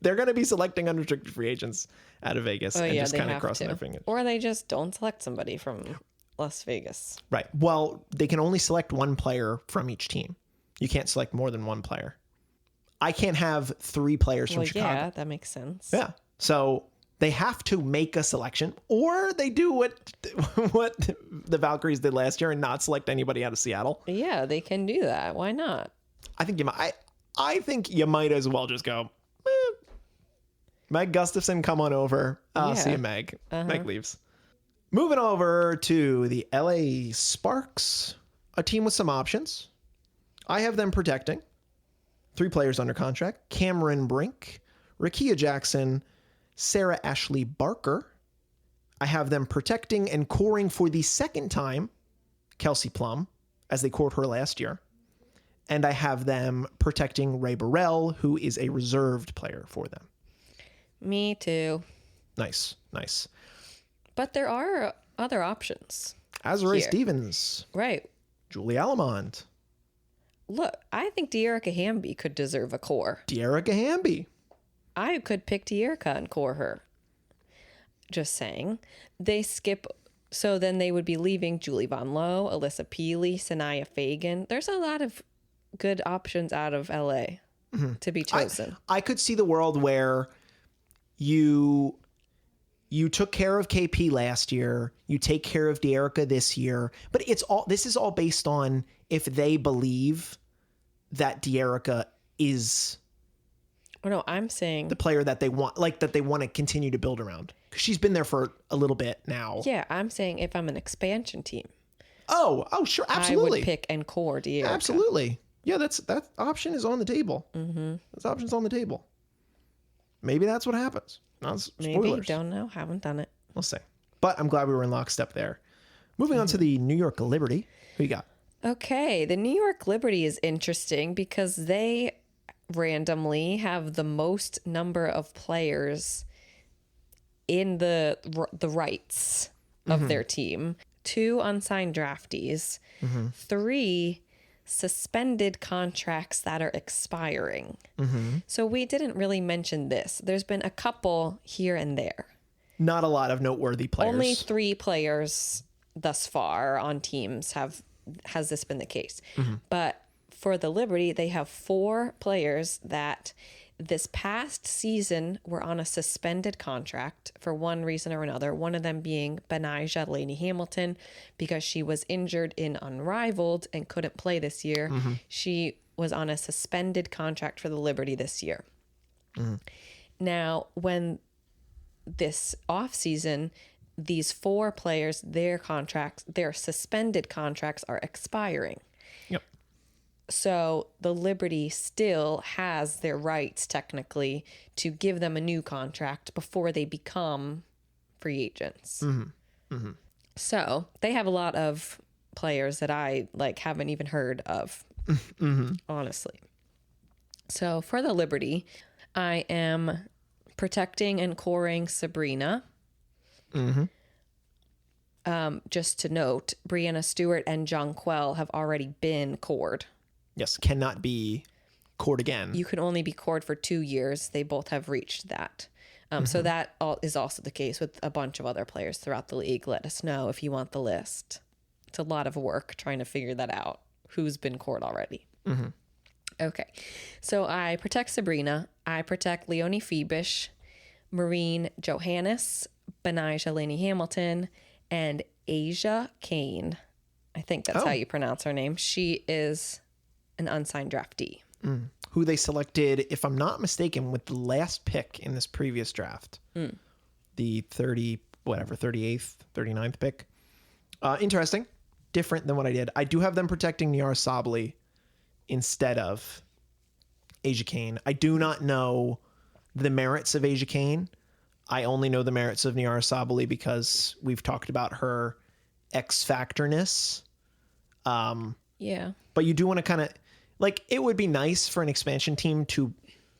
they're going to be selecting unrestricted free agents out of Vegas and just kind of crossing their fingers. Or they just don't select somebody from Las Vegas. Right. Well, they can only select one player from each team. You can't select more than one player. I can't have 3 players from Chicago. Yeah, that makes sense. Yeah. So they have to make a selection, or they do what the Valkyries did last year and not select anybody out of Seattle. Yeah, they can do that. Why not? I think you might as well just go, Meg Gustafson, come on over. See you, Meg. Meg leaves. Moving over to the LA Sparks, a team with some options. I have them protecting 3 players under contract: Cameron Brink, Rakia Jackson, Sarah Ashley Barker. I have them protecting and coring for the second time Kelsey Plum, as they cored her last year. And I have them protecting Ray Burrell, who is a reserved player for them. Me too. Nice. But there are other options. Azurá Stevens. Right. Julie Alamond. Look, I think De'Erica Hamby could deserve a core. De'Erica Hamby. I could pick De'Erica and core her. Just saying. They skip... So then they would be leaving Julie Von Lowe, Alyssa Peely, Sanaya Fagan. There's a lot of good options out of LA to be chosen. I could see the world where you took care of KP last year, you take care of De'Erica this year, but this is all based on if they believe that De'Erica is I'm saying the player that they want, like that they want to continue to build around. Because she's been there for a little bit now. Yeah, I'm saying if I'm an expansion team. Oh, sure, absolutely. I would pick and core De'Erica. Absolutely. Yeah, that option is on the table. Mm-hmm. That option's on the table. Maybe that's what happens. Maybe, don't know. Haven't done it. We'll see. But I'm glad we were in lockstep there. Moving on to the New York Liberty. Who you got? Okay, the New York Liberty is interesting because they randomly have the most number of players in the rights of their team. 2 unsigned draftees, 3 suspended contracts that are expiring. So we didn't really mention this. There's been a couple here and there. Not a lot of noteworthy players. Only 3 players thus far on teams has this been the case. But for the Liberty, they have 4 players that this past season were on a suspended contract for one reason or another. One of them being Benijah Laney Hamilton, because she was injured in Unrivaled and couldn't play this year. She was on a suspended contract for the Liberty this year. Now, when this offseason, these 4 players, their suspended contracts are expiring. So the Liberty still has their rights, technically, to give them a new contract before they become free agents. So they have a lot of players that I haven't even heard of, honestly. So for the Liberty, I am protecting and coring Sabrina. Just to note, Brianna Stewart and Jonquel have already been cored. Yes, cannot be cored again. You can only be cored for 2 years. They both have reached that. So that is also the case with a bunch of other players throughout the league. Let us know if you want the list. It's a lot of work trying to figure that out. Who's been cored already? Okay. So I protect Sabrina. I protect Leonie Phoebish, Maureen Johannes, Benijah Laney Hamilton, and Asia Kane. I think that's how you pronounce her name. She is an unsigned draftee. Who they selected, if I'm not mistaken, with the last pick in this previous draft. The 38th, 39th pick. Interesting. Different than what I did. I do have them protecting Niara Sabally instead of Asia Kane. I do not know the merits of Asia Kane. I only know the merits of Niara Sabally because we've talked about her X-factorness. Yeah. But you do want to kind of... it would be nice for an expansion team to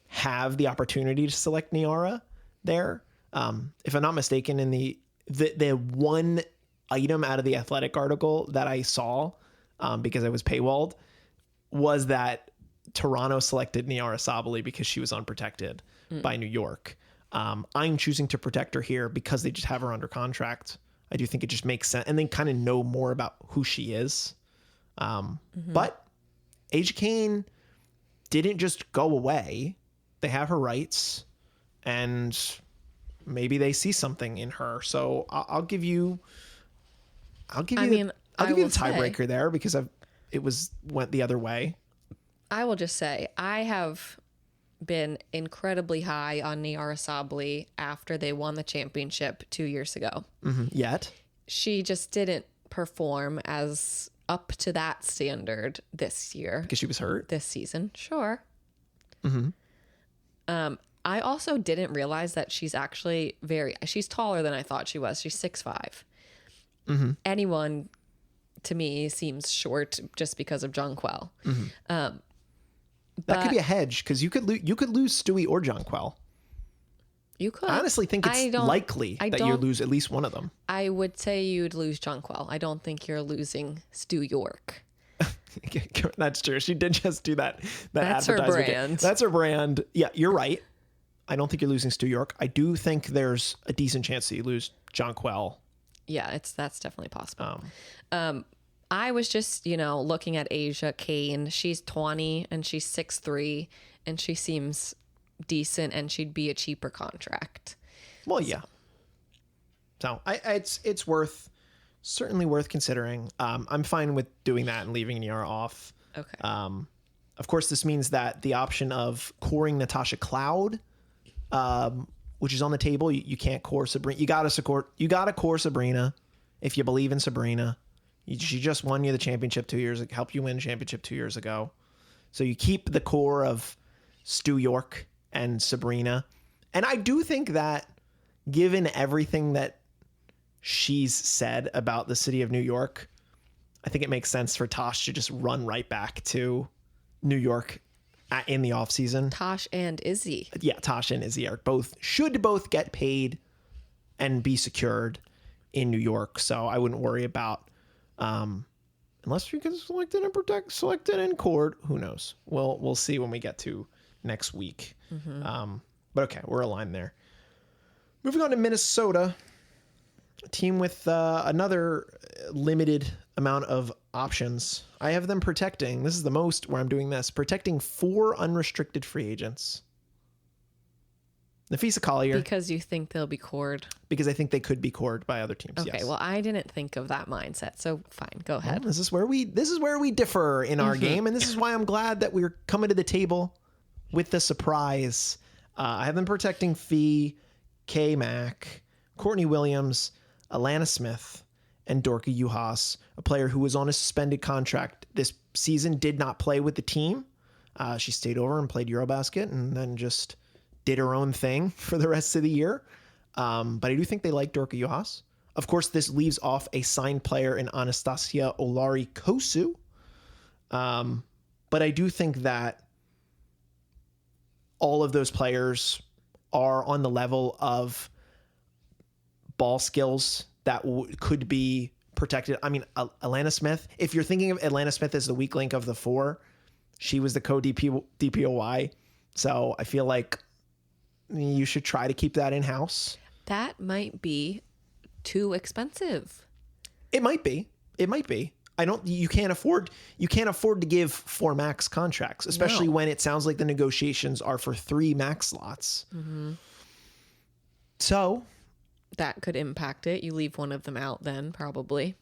have the opportunity to select Niara there. If I'm not mistaken, in the one item out of the Athletic article that I saw, because I was paywalled, was that Toronto selected Niara Sabally because she was unprotected by New York. I'm choosing to protect her here because they just have her under contract. I do think it just makes sense, and they kind of know more about who she is. But Asia Kane didn't just go away. They have her rights, and maybe they see something in her. So I'll give you. I'll give you the tiebreaker there because it went the other way. I will just say I have been incredibly high on Niara Sabally after they won the championship 2 years ago. Yet she just didn't perform as up to that standard this year because she was hurt this season. Sure. I also didn't realize that she's actually she's taller than I thought she was. She's 6'5". Anyone to me seems short just because of Jonquel. That could be a hedge because you could lose Stewie or Jonquel. You could. I honestly think it's likely that you lose at least one of them. I would say you'd lose Jonquel. I don't think you're losing Stu York. That's true. She did just do that. That's her brand. That's her brand. Yeah, you're right. I don't think you're losing Stu York. I do think there's a decent chance that you lose Jonquel. Yeah, that's definitely possible. I was just, looking at Asia Kane. She's 20 and she's 6'3", and she seems decent, and she'd be a cheaper contract. Well, yeah. So it's certainly worth considering. I'm fine with doing that and leaving Niara off. Okay. Of course, this means that the option of coring Natasha Cloud, which is on the table, you can't core Sabrina. You gotta core Sabrina if you believe in Sabrina. She just won you the championship 2 years ago, helped you win a championship 2 years ago. So you keep the core of Stu York and Sabrina. And I do think that given everything that she's said about the city of New York, I think it makes sense for Tosh to just run right back to New York in the offseason. Tosh and Izzy. Yeah, Tosh and Izzy should both get paid and be secured in New York. So I wouldn't worry about unless you get selected and court. Who knows? We'll see when we get to next week. But okay, we're aligned there. Moving on to Minnesota, a team with another limited amount of options. I have them protecting. This is the most where I'm doing this. Protecting 4 unrestricted free agents. Nafisa Collier. Because you think they'll be cored? Because I think they could be cored by other teams. Okay, yes. Well, I didn't think of that mindset, so fine, go ahead. Well, this is where we differ in our game, and this is why I'm glad that we're coming to the table with the surprise. I have them protecting Fee, K-Mac, Courtney Williams, Alana Smith, and Dorka Juhas, a player who was on a suspended contract this season, did not play with the team. She stayed over and played Eurobasket and then just did her own thing for the rest of the year. But I do think they like Dorka Juhas. Of course, this leaves off a signed player in Anastasia Olari-Kosu. But I do think that all of those players are on the level of ball skills that could be protected. I mean, Alana Smith, if you're thinking of Alana Smith as the weak link of the 4, she was the co-DPOY. So I feel like you should try to keep that in-house. That might be too expensive. It might be. You can't afford to give 4 max contracts, especially when it sounds like the negotiations are for 3 max slots. So that could impact it. You leave one of them out then, probably.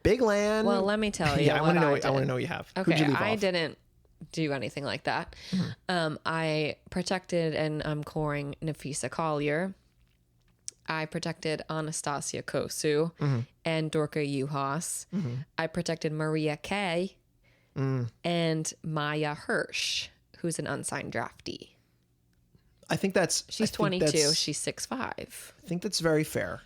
Big land. Well, let me tell you. Yeah, I want to know what you have. Okay, I didn't do anything like that. I protected and I'm coring Nafisa Collier. I protected Anastasia Kosu and Dorka Juhas. I protected Maria Kay and Maya Hirsch, who's an unsigned draftee. She's 22. She's 6'5". I think that's very fair.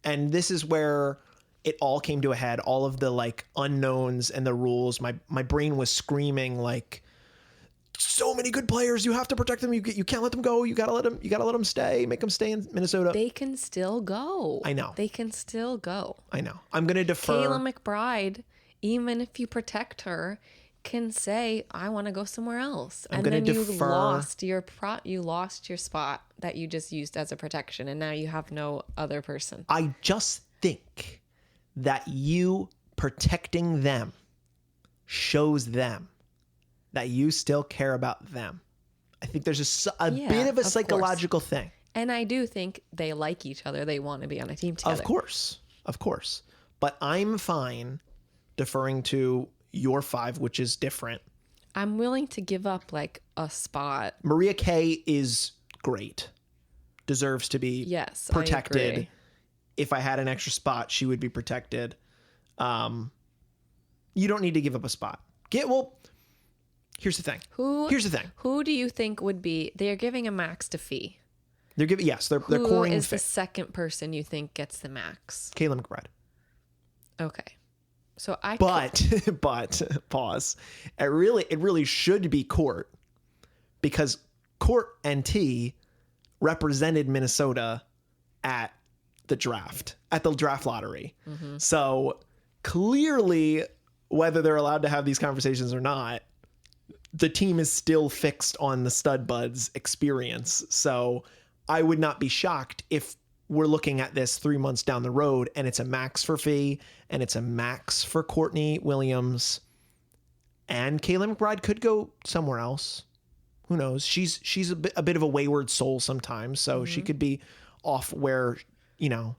And this is where it all came to a head. All of the unknowns and the rules. My brain was screaming so many good players. You have to protect them. You can't let them go. You gotta let them stay. Make them stay in Minnesota. They can still go. I know. They can still go. I know. I'm gonna defer. Kayla McBride even if you protect her, can say, I want to go somewhere else. I'm And gonna then you defer. lost your spot that you just used as a protection, and now you have no other person. I just think that you protecting them shows them that you still care about them. I think there's a bit of a psychological thing. And I do think they like each other. They want to be on a team together. Of course. But I'm fine deferring to your 5, which is different. I'm willing to give up like a spot. Maria Kay is great. Deserves to be protected. I agree. If I had an extra spot, she would be protected. You don't need to give up a spot. Here's the thing. Who do you think would be? They're giving a max to Fee. They're giving they're Who coring is Fee. the second person you think gets the max? Kayla McBride. Okay. So But pause. It really should be Court, because Court and T represented Minnesota at the draft lottery. Mm-hmm. So clearly, whether they're allowed to have these conversations or not, the team is still fixed on the stud buds experience. So I would not be shocked if we're looking at this 3 months down the road and it's a max for Fee and it's a max for Courtney Williams, and Kayla McBride could go somewhere else. Who knows? She's a bit of a wayward soul sometimes. So she could be off where,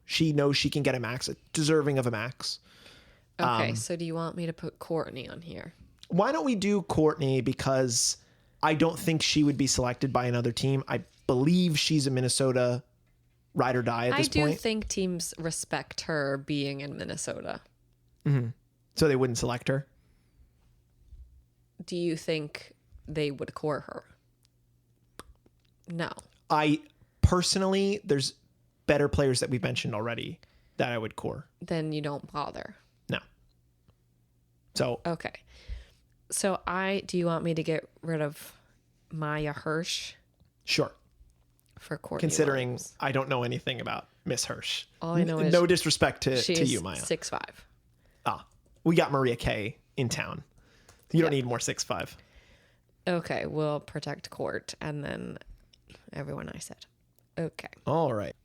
she knows she can get a max, deserving of a max. Okay. So do you want me to put Courtney on here? Why don't we do Courtney? Because I don't think she would be selected by another team. I believe she's a Minnesota ride or die at this point. I do think teams respect her being in Minnesota. Mm-hmm. So they wouldn't select her? Do you think they would core her? No. I personally, there's better players that we've mentioned already that I would core. Then you don't bother. No. So. Okay. So do you want me to get rid of Maya Hirsch? Sure. For Courtney Considering Williams. I don't know anything about Miss Hirsch. All I know is no disrespect to she's you, Maya. 6'5". We got Maria Kay in town. You don't need more 6'5". Okay, we'll protect Court and then everyone I said. Okay. All right.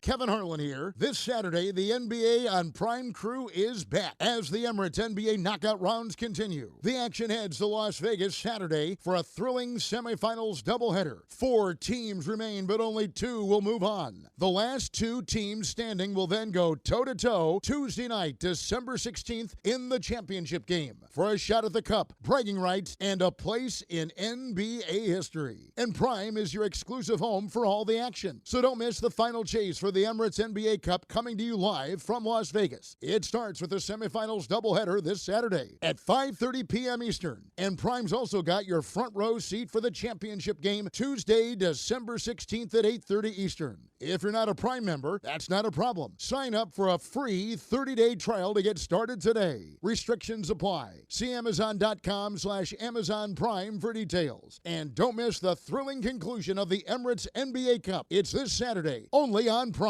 Kevin Harlan here. This Saturday, the NBA on Prime Crew is back as the Emirates NBA knockout rounds continue. The action heads to Las Vegas Saturday for a thrilling semifinals doubleheader. 4 teams remain, but only 2 will move on. The last 2 teams standing will then go toe-to-toe Tuesday night, December 16th, in the championship game for a shot at the cup, bragging rights, and a place in NBA history. And Prime is your exclusive home for all the action. So don't miss the final chase for the Emirates NBA Cup, coming to you live from Las Vegas. It starts with the semifinals doubleheader this Saturday at 5:30 p.m. Eastern. And Prime's also got your front row seat for the championship game Tuesday, December 16th at 8:30 Eastern. If you're not a Prime member, that's not a problem. Sign up for a free 30-day trial to get started today. Restrictions apply. See Amazon.com/Amazon Prime for details. And don't miss the thrilling conclusion of the Emirates NBA Cup. It's this Saturday, only on Prime.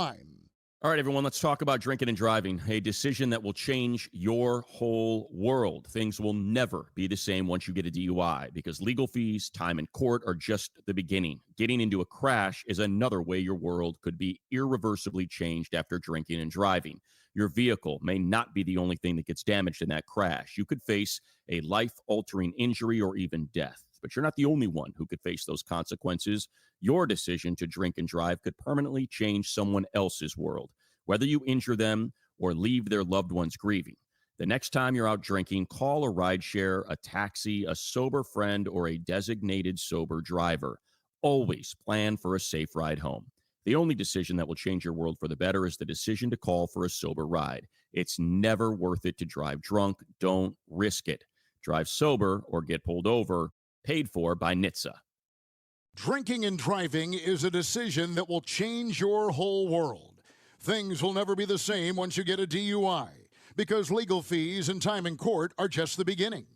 All right, everyone, let's talk about drinking and driving, a decision that will change your whole world. Things will never be the same once you get a DUI, because legal fees, time in court are just the beginning. Getting into a crash is another way your world could be irreversibly changed after drinking and driving. Your vehicle may not be the only thing that gets damaged in that crash. You could face a life-altering injury or even death. But you're not the only one who could face those consequences. Your decision to drink and drive could permanently change someone else's world, whether you injure them or leave their loved ones grieving. The next time you're out drinking, call a rideshare, a taxi, a sober friend, or a designated sober driver. Always plan for a safe ride home. The only decision that will change your world for the better is the decision to call for a sober ride. It's never worth it to drive drunk. Don't risk it. Drive sober or get pulled over. Paid for by NHTSA. Drinking and driving is a decision that will change your whole world. Things will never be the same once you get a DUI, because legal fees and time in court are just the beginning.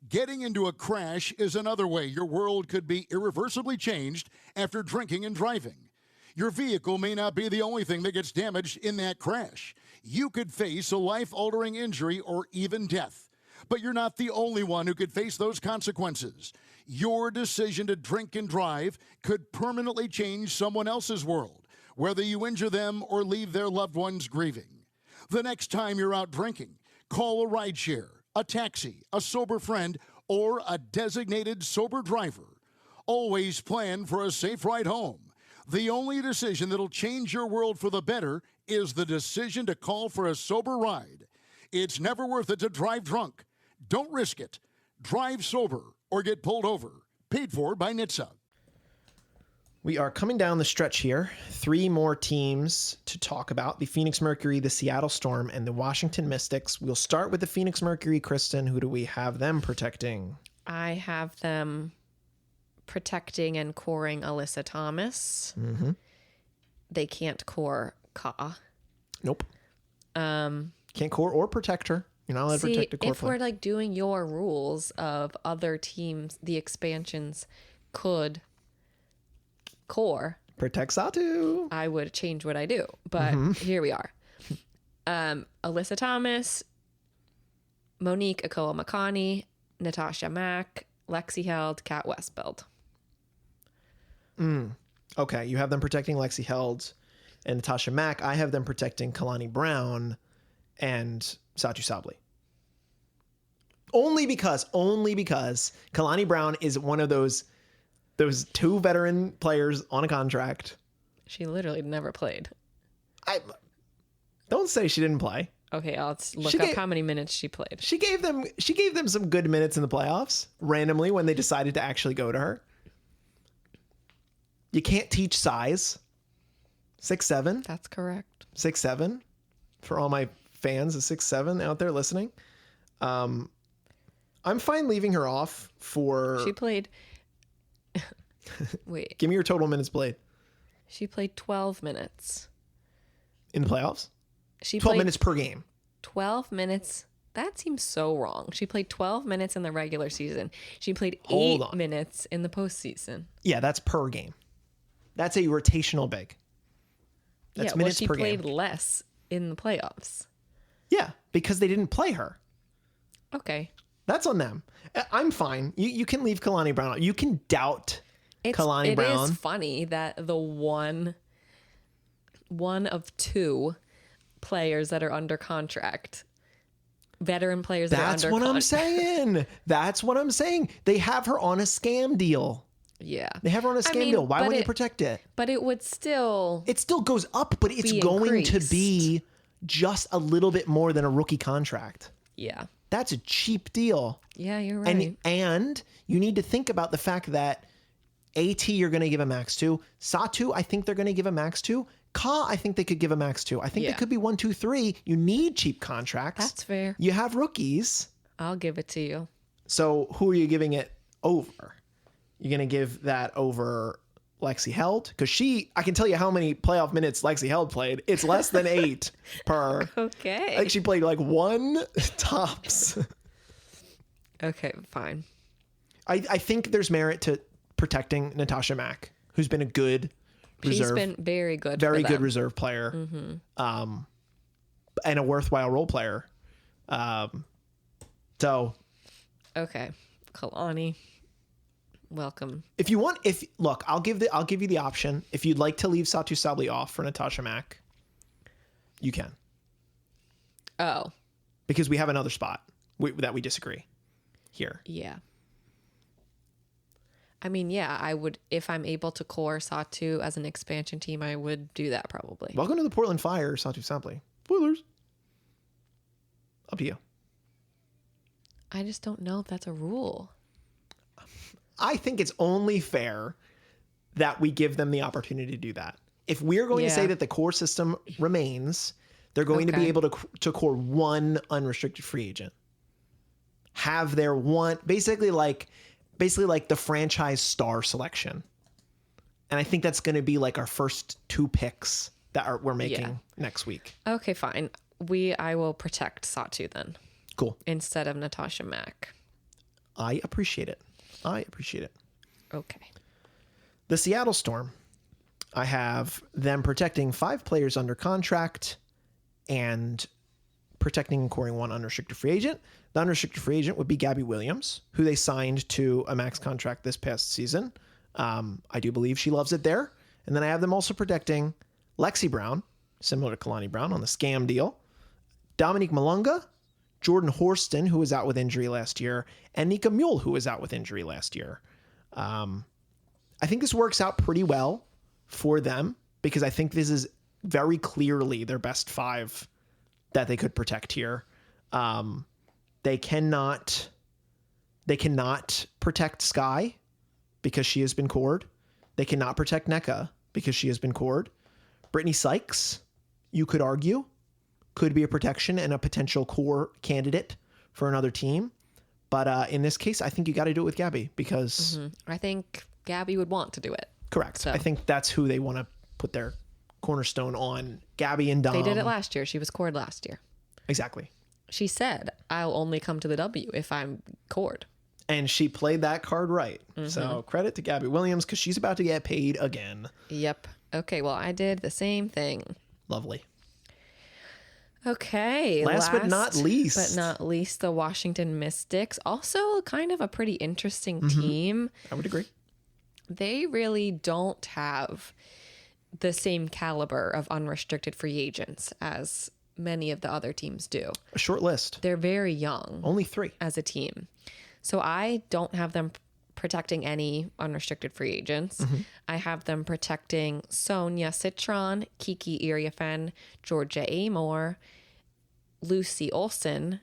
Getting into a crash is another way your world could be irreversibly changed after drinking and driving. Your vehicle may not be the only thing that gets damaged in that crash. You could face a life-altering injury or even death. But you're not the only one who could face those consequences. Your decision to drink and drive could permanently change someone else's world, whether you injure them or leave their loved ones grieving. The next time you're out drinking, call a rideshare, a taxi, a sober friend, or a designated sober driver. Always plan for a safe ride home. The only decision that'll change your world for the better is the decision to call for a sober ride. It's never worth it to drive drunk. Don't risk it. Drive sober or get pulled over. Paid for by NHTSA. We are coming down the stretch here. 3 more teams to talk about: the Phoenix Mercury, the Seattle Storm, and the Washington Mystics. We'll start with the Phoenix Mercury. Kristen, who do we have them protecting? I have them protecting and coring Alyssa Thomas. Mm-hmm. They can't core Ka. Nope. Can't core or protect her. You're not allowed to protect a core if player. we're like doing your rules of other teams, the expansions could core. Protect Satu. I would change what I do, but here we are. Alyssa Thomas, Monique Akoa Makani, Natasha Mack, Lexi Held, Kat Westbeld. Okay, you have them protecting Lexi Held and Natasha Mack. I have them protecting Kalani Brown and Satu Sabli. Only because Kalani Brown is one of those 2 veteran players on a contract. She literally never played. I don't say she didn't play. Okay, I'll look up how many minutes she played. She gave them some good minutes in the playoffs randomly when they decided to actually go to her. You can't teach size. 6'7". That's correct. 6'7". For all my fans of 6'7" out there listening. I'm fine leaving her off for... She played... Wait. Give me your total minutes played. She played 12 minutes. In the playoffs? She 12 played minutes per game. 12 minutes. That seems so wrong. She played 12 minutes in the regular season. She played Hold 8 on. minutes in the postseason. Yeah, that's per game. That's a rotational big. That's minutes she per game. played less in the playoffs. Yeah, because they didn't play her. Okay. That's on them. I'm fine. You can leave Kalani Brown out. You can doubt Kalani Brown. It is funny that the one of 2 players that are under contract, veteran players that are under contract. That's what I'm saying. They have her on a scam deal. Yeah. They have her on a scam deal. Why wouldn't you protect it? But it would still... It still goes up, but it's going to be just a little bit more than a rookie contract. Yeah. That's a cheap deal. Yeah, you're right. And you need to think about the fact that AT you're going to give a max to. Satu, I think they're going to give a max to. Ka, I think they could give a max to. I think they could be 1, 2, 3. You need cheap contracts. That's fair. You have rookies. I'll give it to you. So who are you giving it over? You're going to give that over Lexi Held? Because I can tell you how many playoff minutes Lexi Held played. It's less than 8 per. Okay. I think she played like 1 tops. Okay, fine. I think there's merit to protecting Natasha Mack, who's been a good reserve. She's been very good. Very good reserve player. And a worthwhile role player. So. Okay. Kalani. Welcome. If you want, I'll give you the option. If you'd like to leave Satu Sabli off for Natasha Mack, you can. Oh. Because we have another spot that we disagree here. Yeah. I mean, yeah, I would, if I'm able to core Satu as an expansion team, I would do that probably. Welcome to the Portland Fire, Satu Sabli. Spoilers. Up to you. I just don't know if that's a rule. I think it's only fair that we give them the opportunity to do that. If we're going to say that the core system remains, they're going to be able to core 1 unrestricted free agent. Have their one, basically like the franchise star selection. And I think that's going to be like our first 2 picks that we're making next week. Okay, fine. I will protect Satu then. Cool. Instead of Natasha Mack. I appreciate it. Okay. The Seattle Storm. I have them protecting 5 players under contract and protecting and coring 1 unrestricted free agent. The unrestricted free agent would be Gabby Williams, who they signed to a max contract this past season. I do believe she loves it there. And then I have them also protecting Lexi Brown, similar to Kalani Brown on the scam deal, Dominique Malunga, Jordan Horston, who was out with injury last year, and Nika Mule, who was out with injury last year. I think this works out pretty well for them because I think this is very clearly their best 5 that they could protect here. They cannot protect Sky because she has been cored. They cannot protect NECA because she has been cored. Brittany Sykes, you could argue, could be a protection and a potential core candidate for another team. But in this case, I think you got to do it with Gabby because... I think Gabby would want to do it. Correct. So. I think that's who they want to put their cornerstone on. Gabby and Dom. They did it last year. She was cored last year. Exactly. She said, I'll only come to the W if I'm cored. And she played that card right. So credit to Gabby Williams because she's about to get paid again. Yep. Okay, well, I did the same thing. Lovely. Okay. Last but not least, the Washington Mystics. Also kind of a pretty interesting team. I would agree. They really don't have the same caliber of unrestricted free agents as many of the other teams do. A short list. They're very young. Only 3. As a team. So I don't have them protecting any unrestricted free agents. I have them protecting Sonia Citron, Kiki Iriafen, Georgia Amor, Lucy Olson,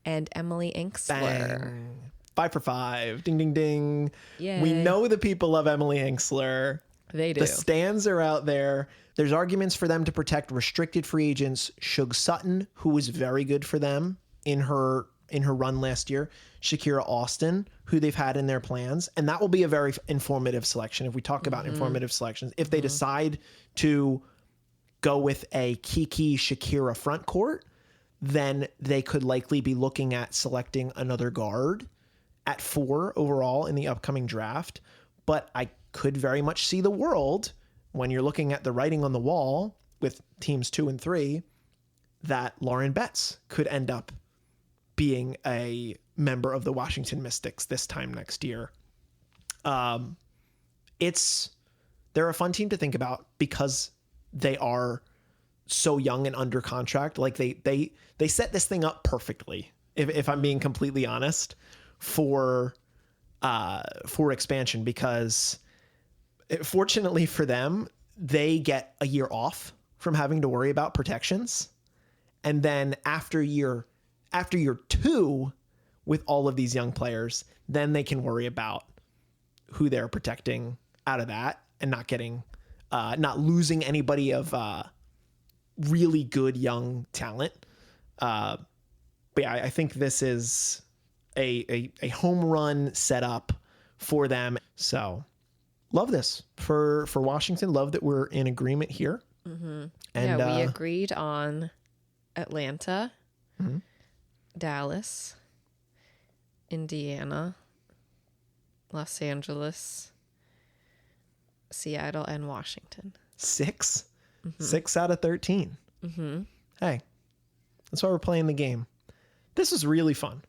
and Emily Inksler. Bang. 5 for 5. Ding, ding, ding. Yay. We know the people love Emily Inksler. They do. The stands are out there. There's arguments for them to protect restricted free agents. Shug Sutton, who was very good for them in her run last year. Shakira Austin, who they've had in their plans. And that will be a very informative selection. If we talk about informative selections, if they decide to go with a Kiki Shakira front court, then they could likely be looking at selecting another guard at 4 overall in the upcoming draft. But I could very much see the world when you're looking at the writing on the wall with teams 2 and 3 that Lauren Betts could end up being a member of the Washington Mystics this time next year. They're a fun team to think about because they are so young and under contract. Like they set this thing up perfectly, if I'm being completely honest, for expansion, because fortunately for them, they get a year off from having to worry about protections. And then after year 2 with all of these young players, then they can worry about who they're protecting out of that and not losing anybody of really good young talent. But yeah, I think this is a home run setup for them. So love this for Washington. Love that we're in agreement here. And yeah, we agreed on Atlanta, Dallas, Indiana, Los Angeles, Seattle, and Washington. 6 out of 13. Hey, that's why we're playing the game. This is really fun.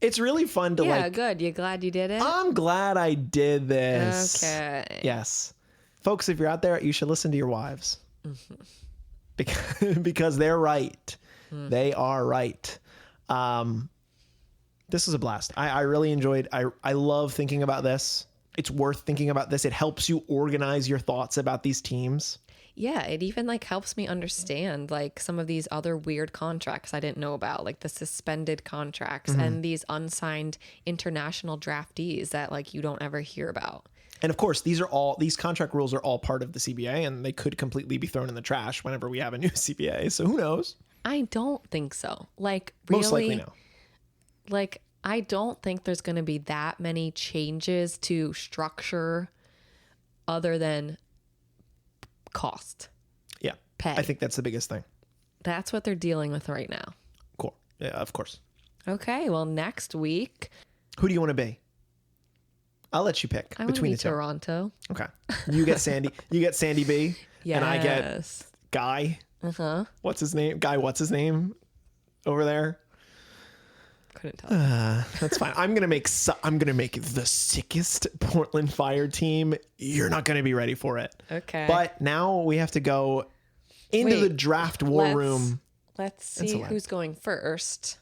It's really fun to good. You glad you did it? I'm glad I did this. Okay. Yes. Folks, if you're out there, you should listen to your wives. Because they're right. They are right. This was a blast. I really enjoyed. I love thinking about this. It's worth thinking about this. It helps you organize your thoughts about these teams. Yeah, it even helps me understand some of these other weird contracts I didn't know about, like the suspended contracts and these unsigned international draftees that you don't ever hear about. And of course, these contract rules are all part of the CBA, and they could completely be thrown in the trash whenever we have a new CBA. So who knows? I don't think so. Really, most likely no. I don't think there's going to be that many changes to structure other than cost. Yeah. Pay. I think that's the biggest thing. That's what they're dealing with right now. Cool. Yeah, of course. Okay. Well, next week. Who do you want to be? I'll let you pick I between be the two. Toronto. Okay. You get Sandy. You get Sandy B. Yes. And I get Guy. What's his name? Guy, what's his name over there? Couldn't tell. That's fine. I'm gonna make the sickest Portland Fire team. You're not gonna be ready for it. Okay. But now we have to go into the draft war room. Let's see who's going first,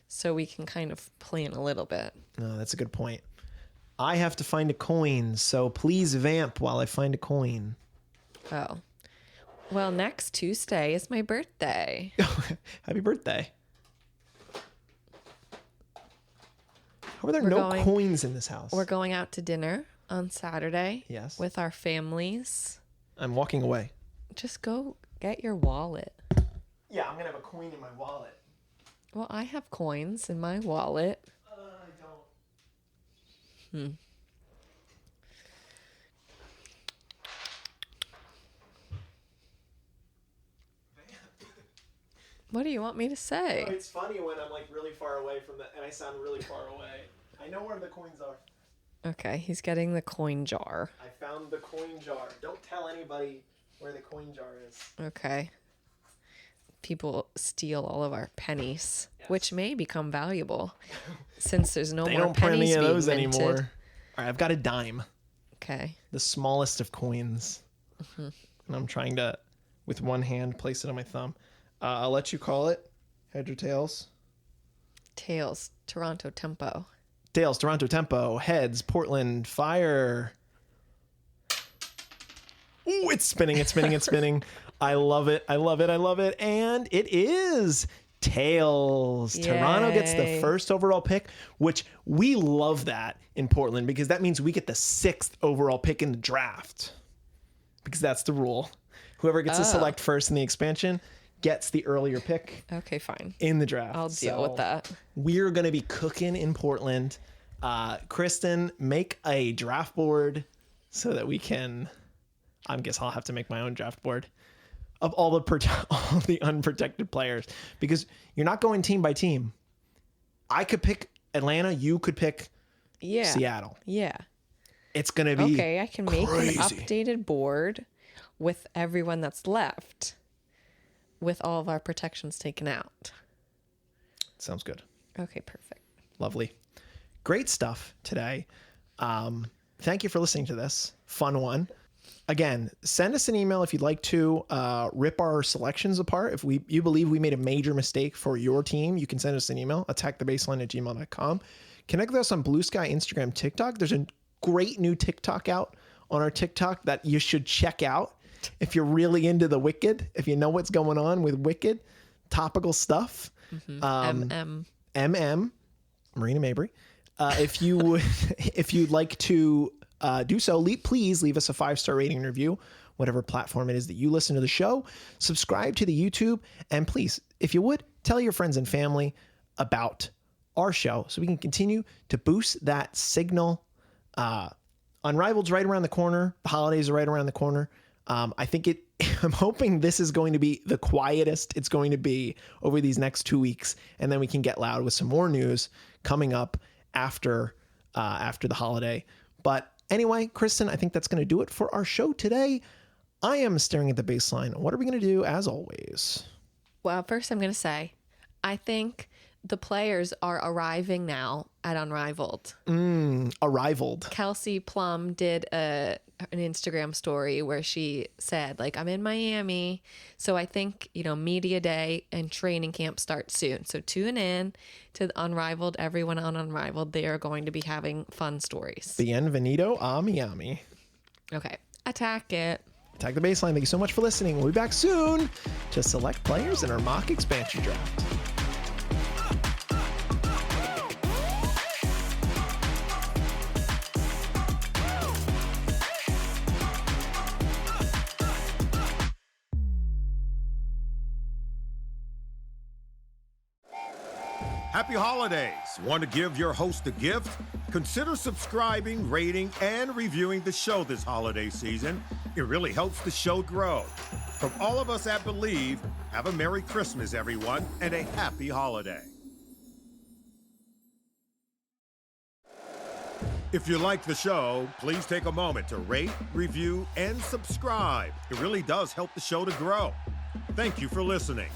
so we can kind of plan a little bit. No, that's a good point. I have to find a coin, so please vamp while I find a coin. Oh. Well, next Tuesday is my birthday. Happy birthday. How are there no coins in this house? We're going out to dinner on Saturday. Yes. With our families. I'm walking away. Just go get your wallet. Yeah, I'm going to have a coin in my wallet. Well, I have coins in my wallet. I don't. What do you want me to say? Oh, it's funny when I'm like really far away from and I sound really far away. I know where the coins are. Okay, he's getting the coin jar. I found the coin jar. Don't tell anybody where the coin jar is. Okay. People steal all of our pennies, which may become valuable since there's no They more don't print pennies any of being those minted. anymore. All right, I've got a dime. Okay. The smallest of coins. And I'm trying to, with one hand, place it on my thumb. I'll let you call it. Heads or tails? Tails, Toronto Tempo. Tails, Toronto Tempo. Heads, Portland Fire. Ooh, it's spinning, it's spinning, it's spinning. I love it, I love it, I love it. And it is tails. Yay. Toronto gets the first overall pick, which we love that in Portland because that means we get the 6th overall pick in the draft. Because that's the rule. Whoever gets to select first in the expansion gets the earlier pick. Okay, fine. In the draft. I'll deal with that. We're going to be cooking in Portland. Kristen, make a draft board so that we can... I guess I'll have to make my own draft board of all the unprotected players because you're not going team by team. I could pick Atlanta. You could pick Seattle. Yeah. It's going to be okay. I can make crazy. an updated board with everyone that's left with all of our protections taken out. Sounds good. Okay, perfect. Lovely. Great stuff today. Thank you for listening to this. Fun one. Again, send us an email if you'd like to rip our selections apart. If you believe we made a major mistake for your team, you can send us an email, attackthebaseline@gmail.com. Connect with us on Bluesky, Instagram, TikTok. There's a great new TikTok out on our TikTok that you should check out if you're really into the Wicked, if you know what's going on with Wicked, topical stuff. MM, Marina Mabry. If you'd like to do so, please leave us a 5-star rating and review, whatever platform it is that you listen to the show. Subscribe to the YouTube, and please, if you would, tell your friends and family about our show so we can continue to boost that signal. Unrivaled's right around the corner. The holidays are right around the corner. I'm hoping this is going to be the quietest it's going to be over these next 2 weeks, and then we can get loud with some more news coming up after the holiday. But anyway, Kristen, I think that's going to do it for our show today. I am staring at the baseline. What are we going to do as always? Well, first I'm going to say, I think the players are arriving now at Unrivaled. Arrivaled. Kelsey Plum did an Instagram story where she said, like, I'm in Miami. So I think, media day and training camp starts soon. So tune in to Unrivaled. Everyone on Unrivaled, they are going to be having fun stories. Bienvenido a Miami. Okay. Attack it. Attack the baseline. Thank you so much for listening. We'll be back soon to select players in our mock expansion draft. Happy holidays! Want to give your host a gift? Consider subscribing, rating, and reviewing the show this holiday season. It really helps the show grow. From all of us at Believe, have a Merry Christmas, everyone, and a Happy Holiday. If you like the show, please take a moment to rate, review, and subscribe. It really does help the show to grow. Thank you for listening.